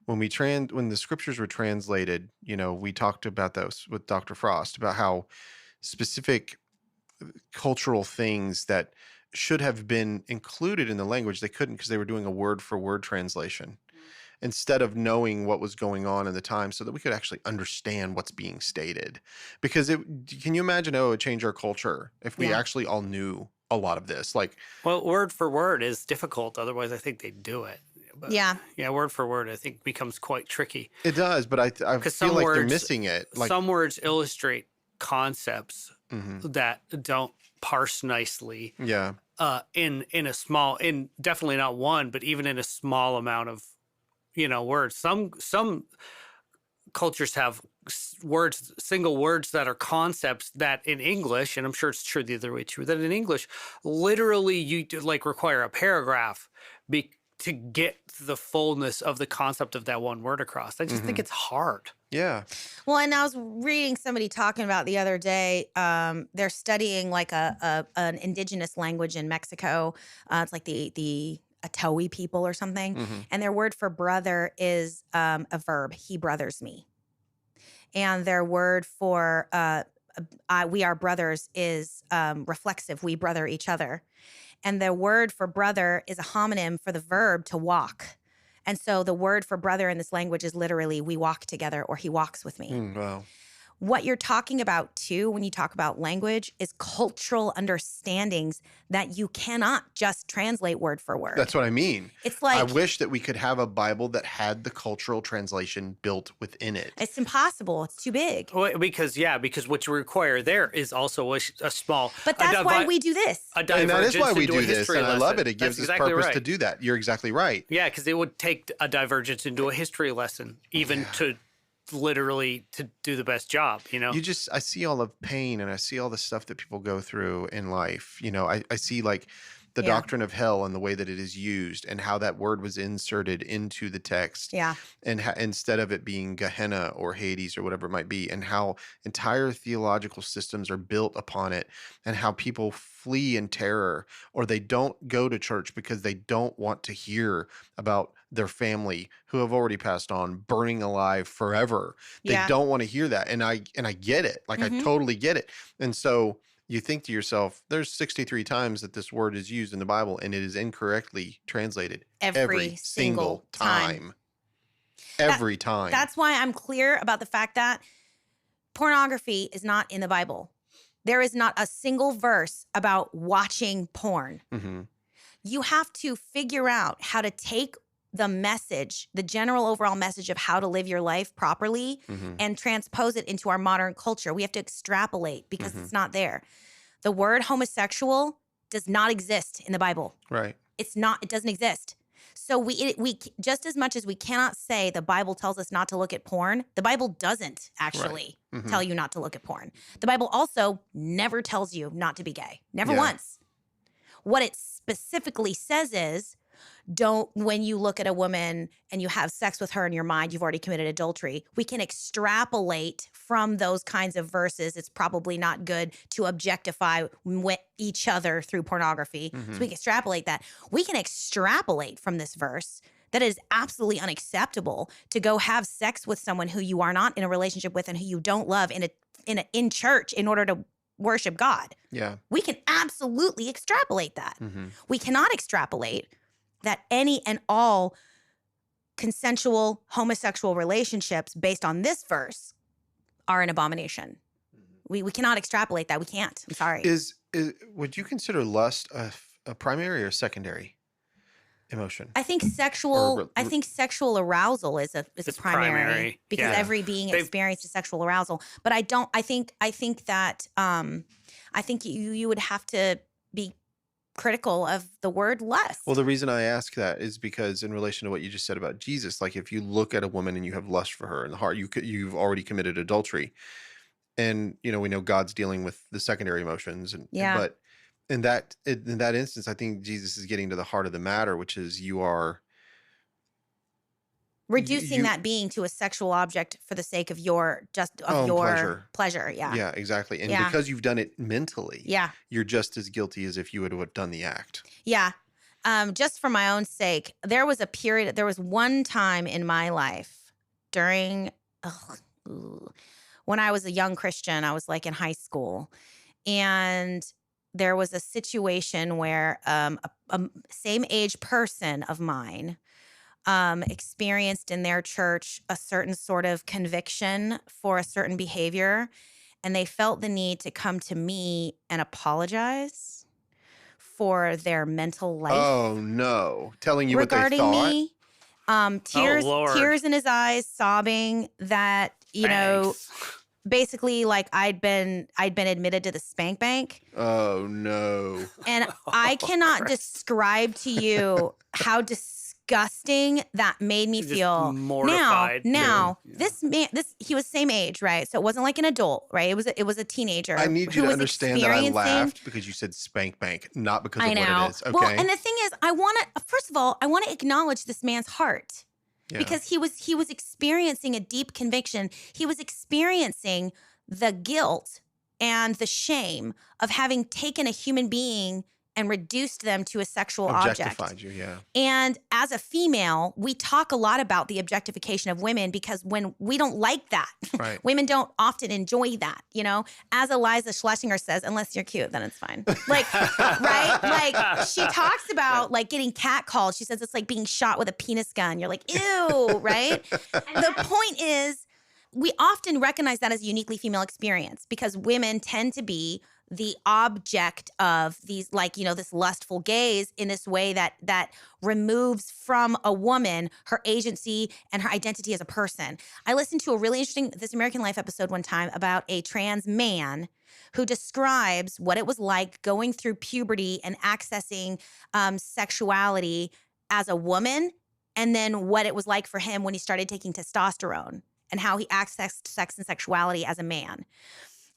when the scriptures were translated, we talked about those with Dr. Frost about how specific cultural things that should have been included in the language, they couldn't because they were doing a word for word translation instead of knowing what was going on in the time so that we could actually understand what's being stated. Because can you imagine how it would change our culture if we actually all knew a lot of this? Like, well, word for word is difficult. Otherwise, I think they'd do it. But yeah, word for word, I think becomes quite tricky. It does, but I feel like they're missing it. Like, some words illustrate concepts that don't parse nicely. Yeah. In definitely not one, but even in a small amount of, words. Some cultures have single words that are concepts that in English, and I'm sure it's true the other way too, that in English, literally you require a paragraph to get the fullness of the concept of that one word across. I just think it's hard. Yeah. Well, and I was reading somebody talking about the other day. They're studying like an indigenous language in Mexico. It's like the Atowi people or something, and their word for brother is a verb. He brothers me, and their word for we are brothers is reflexive. We brother each other. And the word for brother is a homonym for the verb to walk. And so the word for brother in this language is literally we walk together or he walks with me. Wow. What you're talking about too, when you talk about language, is cultural understandings that you cannot just translate word for word. That's what I mean. It's like, I wish that we could have a Bible that had the cultural translation built within it. It's impossible. It's too big. Well, because what you require there is also a small. But that's why we do this. And that is why we do this, and I love it. It gives us purpose right. to do that. You're exactly right. Yeah, because it would take a divergence into a history lesson, even to literally to do the best job, I see all the pain and I see all the stuff that people go through in life. I see like the doctrine of hell and the way that it is used and how that word was inserted into the text. Yeah. And instead of it being Gehenna or Hades or whatever it might be, and how entire theological systems are built upon it, and how people flee in terror or they don't go to church because they don't want to hear about their family who have already passed on burning alive forever. They don't want to hear that. And I get it. Like, I totally get it. And so you think to yourself, there's 63 times that this word is used in the Bible and it is incorrectly translated every single time. Every time. That's why I'm clear about the fact that pornography is not in the Bible. There is not a single verse about watching porn. Mm-hmm. You have to figure out how to take the message, the general overall message of how to live your life properly, Mm-hmm. and transpose it into our modern culture. We have to extrapolate because Mm-hmm. it's not there. The word homosexual does not exist in the Bible. Right. It doesn't exist. So we just as much as we cannot say the Bible tells us not to look at porn, the Bible doesn't actually Right. Mm-hmm. tell you not to look at porn. The Bible also never tells you not to be gay. Never Yeah. once. What it specifically says is, when you look at a woman and you have sex with her in your mind, you've already committed adultery. We can extrapolate from those kinds of verses. It's probably not good to objectify each other through pornography. Mm-hmm. So we can extrapolate that. We can extrapolate from this verse that it is absolutely unacceptable to go have sex with someone who you are not in a relationship with and who you don't love in church in order to worship God. Yeah. We can absolutely extrapolate that. Mm-hmm. We cannot extrapolate that any and all consensual homosexual relationships based on this verse are an abomination. We cannot extrapolate that. We can't. I'm sorry. Would you consider lust a primary or secondary emotion? I think sexual arousal is a It's primary primary. because Yeah. every being experiences sexual arousal. But I think that I think you would have to be critical of the word lust. Well, the reason I ask that is because in relation to what you just said about Jesus, like if you look at a woman and you have lust for her in the heart, you've already committed adultery. And we know God's dealing with the secondary emotions, but in that instance, I think Jesus is getting to the heart of the matter, which is you are reducing that being to a sexual object for the sake of your pleasure. Yeah. Yeah, exactly. And Yeah. because you've done it mentally, Yeah. you're just as guilty as if you would have done the act. Yeah. Just for my own sake, there was one time in my life when I was a young Christian, I was like in high school, and there was a situation where a same age person of mine experienced in their church a certain sort of conviction for a certain behavior, and they felt the need to come to me and apologize for their mental life. Oh no! Telling you regarding what they thought. me, Lord. tears in his eyes, sobbing that Thanks. basically like I'd been admitted to the spank bank. Oh no! And I cannot describe to you how disgusting that made me Just feel. mortified. Now, Yeah. this man, he was same age, right? So it wasn't like an adult, right? It was a teenager. I need you who to was understand that I experiencing- laughed because you said spank bank, not because of I know. what it is. Okay. Well, and the thing is, first of all, I want to acknowledge this man's heart. Yeah. Because he was experiencing a deep conviction. He was experiencing the guilt and the shame of having taken a human being and reduced them to a sexual Objectified object. you, yeah. And as a female, we talk a lot about the objectification of women because when we don't like that, Right. women don't often enjoy that, As Eliza Schlesinger says, unless you're cute, then it's fine. Like, right? Like she talks about like getting catcalled. She says it's like being shot with a penis gun. You're like, ew, right? The point is, we often recognize that as a uniquely female experience because women tend to be the object of these, like, this lustful gaze in this way that removes from a woman her agency and her identity as a person. I listened to a really interesting This American Life episode one time about a trans man who describes what it was like going through puberty and accessing sexuality as a woman, and then what it was like for him when he started taking testosterone and how he accessed sex and sexuality as a man.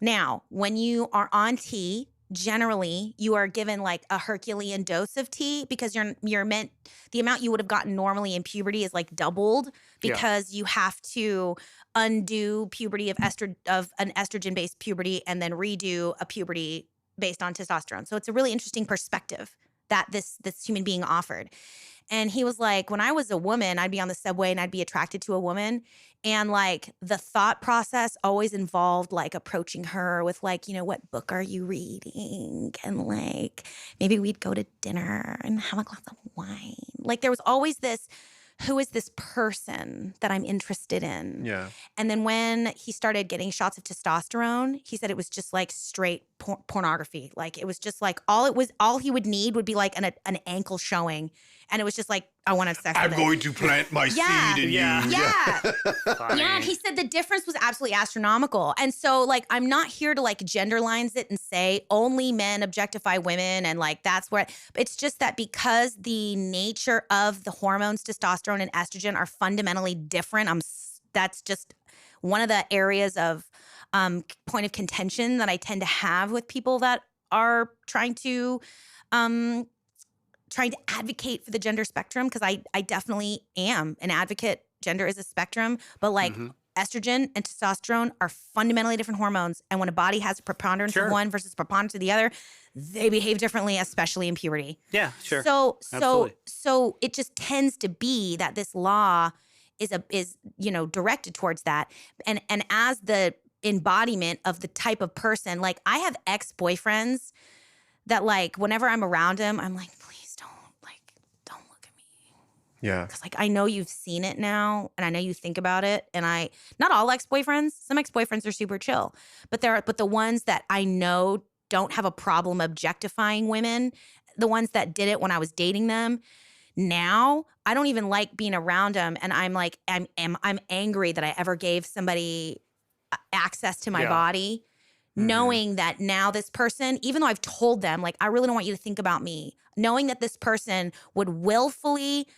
Now, when you are on tea, generally you are given like a Herculean dose of tea because you're meant, the amount you would have gotten normally in puberty is like doubled because you have to undo puberty of an estrogen-based puberty and then redo a puberty based on testosterone. So it's a really interesting perspective that this human being offered. And he was like, when I was a woman, I'd be on the subway and I'd be attracted to a woman. And like the thought process always involved like approaching her with like, what book are you reading? And like, maybe we'd go to dinner and have a glass of wine. Like there was always this who is this person that I'm interested in? Yeah. And then when he started getting shots of testosterone, he said it was just like straight pornography. Like it was just like all he would need would be like an ankle showing. And it was just like, I want to have sex with it. to plant my Yeah. seed in Yeah. you. Yeah. Funny. Yeah, and he said the difference was absolutely astronomical. And so, like, I'm not here to like gender lines it and say only men objectify women and like that's where it's just that because the nature of the hormones, testosterone and estrogen are fundamentally different. That's just one of the areas of point of contention that I tend to have with people that are trying to advocate for the gender spectrum, because I definitely am an advocate. Gender is a spectrum, but like estrogen and testosterone are fundamentally different hormones. And when a body has a preponderance of one versus preponderance of the other, they behave differently, especially in puberty. Yeah, sure. So Absolutely. it just tends to be that this law is directed towards that. And as the embodiment of the type of person, like I have ex-boyfriends that like whenever I'm around him, I'm like, please don't look at me. Yeah. Because like I know you've seen it now and I know you think about it. And not all ex-boyfriends, some ex-boyfriends are super chill, but the ones that I know don't have a problem objectifying women, the ones that did it when I was dating them, now I don't even like being around them. And I'm like, I'm angry that I ever gave somebody access to my body, knowing that now this person, even though I've told them, like, I really don't want you to think about me, knowing that this person would willfully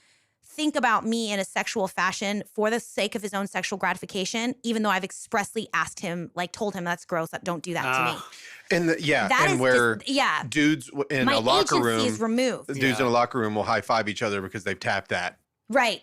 think about me in a sexual fashion for the sake of his own sexual gratification, even though I've expressly asked him, like told him that's gross, don't do that to me. And where dudes in my a locker agency room is removed. Dudes in a locker room will high five each other because they've tapped that. Right.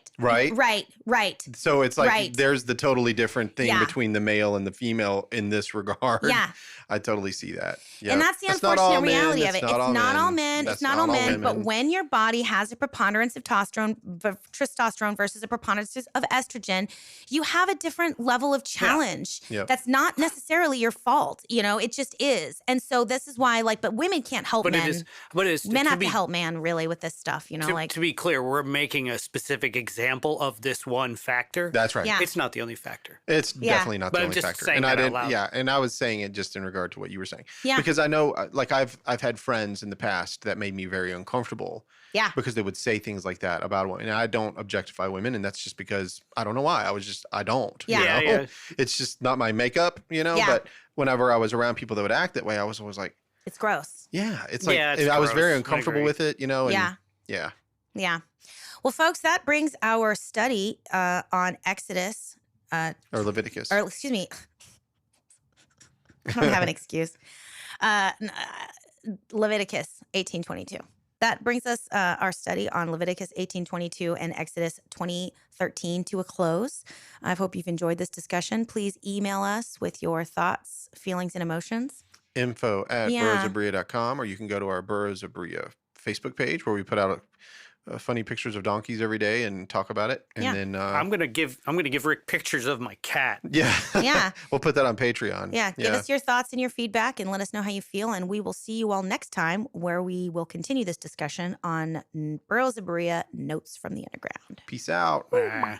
So it's like there's the totally different thing Yeah. between the male and the female in this regard. Yeah. I totally see that. Yeah. And that's the unfortunate reality of it. It's not all men. That's It's not all men. But women. when your body has a preponderance of testosterone versus a preponderance of estrogen, you have a different level of challenge. Yeah. That's not necessarily your fault. It just is. And so this is why, but women can't help But men. it is Men have to help man really with this stuff. To be clear, we're making a specific example of this one factor. That's right. Yeah. It's not the only factor. It's definitely not But the I'm only just factor. saying And that I out didn't. loud. Yeah, and I was saying it just in regard to what you were saying. Yeah. Because I know, like I've had friends in the past that made me very uncomfortable. Yeah. Because they would say things like that about women, and I don't objectify women, and that's just because I don't know why. I don't. Yeah. You know? Yeah. It's just not my makeup, Yeah. But whenever I was around people that would act that way, I was always like, It's gross. yeah, it's like Yeah, it's I was very gross. I uncomfortable agree. with it, And, Yeah. Yeah. Yeah. Well, folks, that brings our study on Exodus, Or Leviticus. or excuse me, I don't have an excuse. Leviticus 18:22. That brings us our study on Leviticus 18:22 and Exodus 20:13 to a close. I hope you've enjoyed this discussion. Please email us with your thoughts, feelings, and emotions. info@burrowsofbria.com, or you can go to our Burrows of Bria Facebook page where we put out funny pictures of donkeys every day and talk about it. And Yeah. then I'm gonna give Rick pictures of my cat. yeah, Yeah. we'll put that on Patreon. Yeah, give us your thoughts and your feedback and let us know how you feel. And we will see you all next time where we will continue this discussion on Burrows of Berea, Notes from the Underground. Peace out. Ah.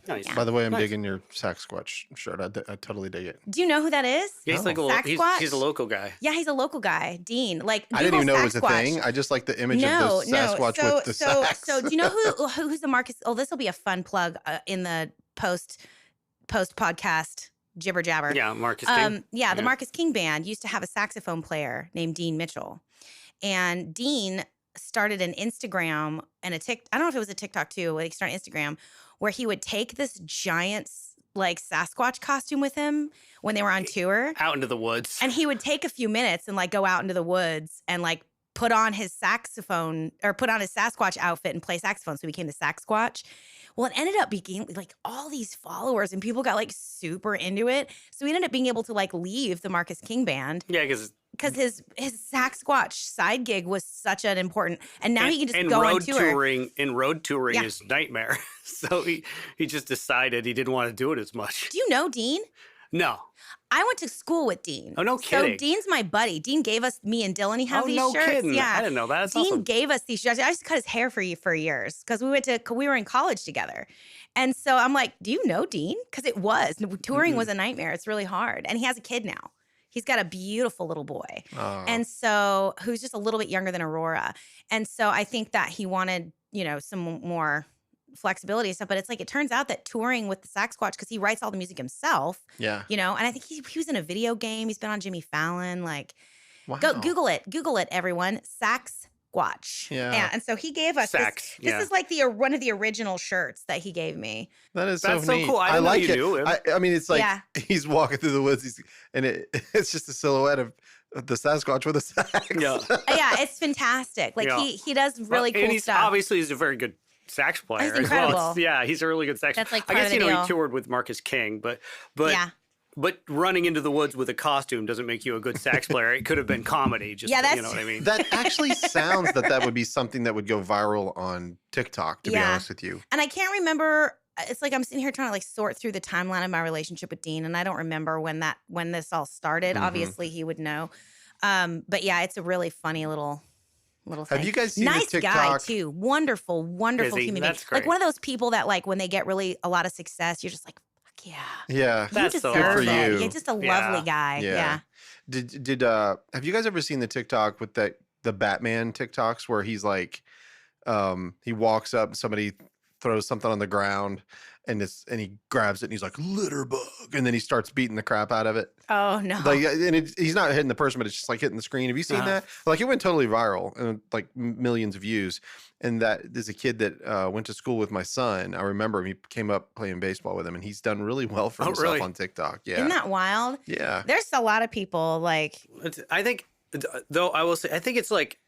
Nice. By the way, I'm Nice. digging your Sasquatch shirt. I totally dig it. Do you know who that is? Yeah, he's like Sasquatch? he's a local guy. Yeah, he's a local guy, Dean. Like I didn't even know it was a Sasquatch. thing. I just like the image of the Sasquatch with the sax. So do you know who's the Marcus? Oh, this will be a fun plug in the post podcast jibber jabber. Yeah, Marcus. King. The Marcus King Band used to have a saxophone player named Dean Mitchell, and Dean started an Instagram and I don't know if it was a TikTok too. He started Instagram where he would take this giant like Sasquatch costume with him when they were on tour Out into the woods. and he would take a few minutes and like go out into the woods and like put on his saxophone or put on his Sasquatch outfit and play saxophone. So he became the Sasquatch. Well, it ended up being like all these followers and people got like super into it. So he ended up being able to like leave the Marcus King Band Yeah, because his Sasquatch side gig was such an important, and now he can just and go road on tour. road touring Yeah. is nightmare. So he just decided he didn't want to do it as much. Do you know Dean? No. I went to school with Dean. Oh, no So kidding. Dean's my buddy. Dean gave us, me and Dylan, he has Oh, these no shirts. kidding. Yeah. I didn't know that. That's Dean awesome. gave us these shirts. I used to cut his hair for years because we were in college together. And so I'm like, do you know Dean? Because it was. Touring was a nightmare. It's really hard. And he has a kid now. He's got a beautiful little boy. Oh. And so, who's just a little bit younger than Aurora. And so I think that he wanted, some more flexibility and stuff. But it's like, it turns out that touring with the Sasquatch, because he writes all the music himself, Yeah. and I think he was in a video game. He's been on Jimmy Fallon. Like, Wow. go Google it, everyone. Sasquatch. Yeah. And so he gave us Sax, this is like one of the original shirts that he gave me. That is That's so so neat. cool. I didn't know like you it. knew him. I mean, it's like Yeah. he's walking through the woods, and it's just a silhouette of the Sasquatch with a sax. Yeah. Yeah, it's fantastic. Like Yeah. he does really and cool he's stuff. Obviously, he's a very good sax player as incredible. well. He's a really good sax. That's like I part guess of the he deal. toured with Marcus King, but Yeah. But running into the woods with a costume doesn't make you a good sax player. It could have been comedy. Just Yeah, you know what I mean. That actually sounds that would be something that would go viral on TikTok, to be Yeah. honest with you. And I can't remember. It's like I'm sitting here trying to like sort through the timeline of my relationship with Dean, and I don't remember when this all started. Mhm. Obviously, he would know. But yeah, it's a really funny little thing. Have you guys seen nice the guy TikTok? too? Wonderful human being. That's Like great. one of those people that like when they get really a lot of success, you're just like, fuck yeah, Yeah. you That's so deserve good for it. you. You're just a Yeah. lovely guy. Yeah. Did have you guys ever seen the TikTok with the Batman TikToks where he's like he walks up and somebody throws something on the ground and he grabs it and he's like litter bug and then he starts beating the crap out of it. Oh no. Like and he's not hitting the person but it's just like hitting the screen. Have you seen Uh-huh. that? Like it went totally viral and like millions of views. And there's a kid that went to school with my son. I remember him. He came up playing baseball with him and he's done really well for Oh, himself really? on TikTok. Yeah. Isn't that wild? Yeah. There's a lot of people like I think, though, I will say, I think it's like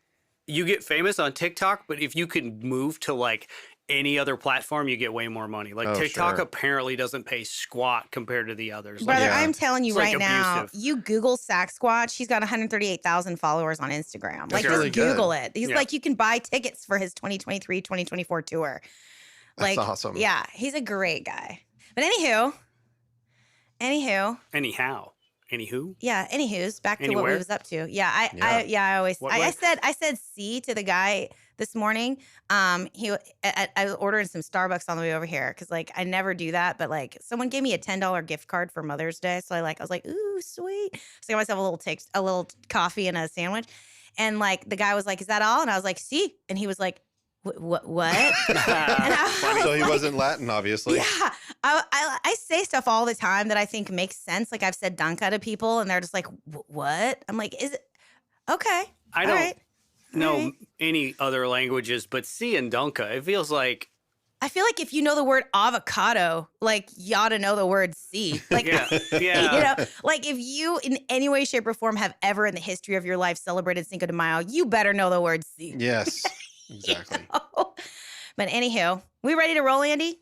you get famous on TikTok, but if you can move to like any other platform, you get way more money. Like Oh, TikTok sure. apparently doesn't pay squat compared to the others. brother, Like, Yeah. I'm telling you It's, like, right now, abusive. you Google Sasquatch, he's got 138,000 followers on Instagram. Like, That's really just Google good. it. He's Yeah. like, you can buy tickets for his 2023-2024 tour. That's Like, awesome. yeah, he's a great guy. But anywho, anyhow, anywho's back to what Anywhere? we was up to. Yeah, Yeah. I always What I way? said C to the guy this morning. I was ordering some Starbucks on the way over here because like I never do that, but like someone gave me a $10 gift card for Mother's Day, so I was like, ooh, sweet. So I got myself a little coffee and a sandwich, and like the guy was like, is that all? And I was like, C, and he was like, what? And I Funny. So he like, wasn't Latin, obviously. yeah, I say stuff all the time that I think makes sense. Like I've said "danka" to people, and they're just like, "What?" I'm like, "Is it okay?" I all don't right, all know right. any other languages, but C and Dunka, it feels like, I feel like if you know the word avocado, like you ought to know the word "C." Like, yeah, yeah. like if you in any way, shape, or form have ever in the history of your life celebrated Cinco de Mayo, you better know the word "C." Yes, exactly. But anywho, we ready to roll, Andy?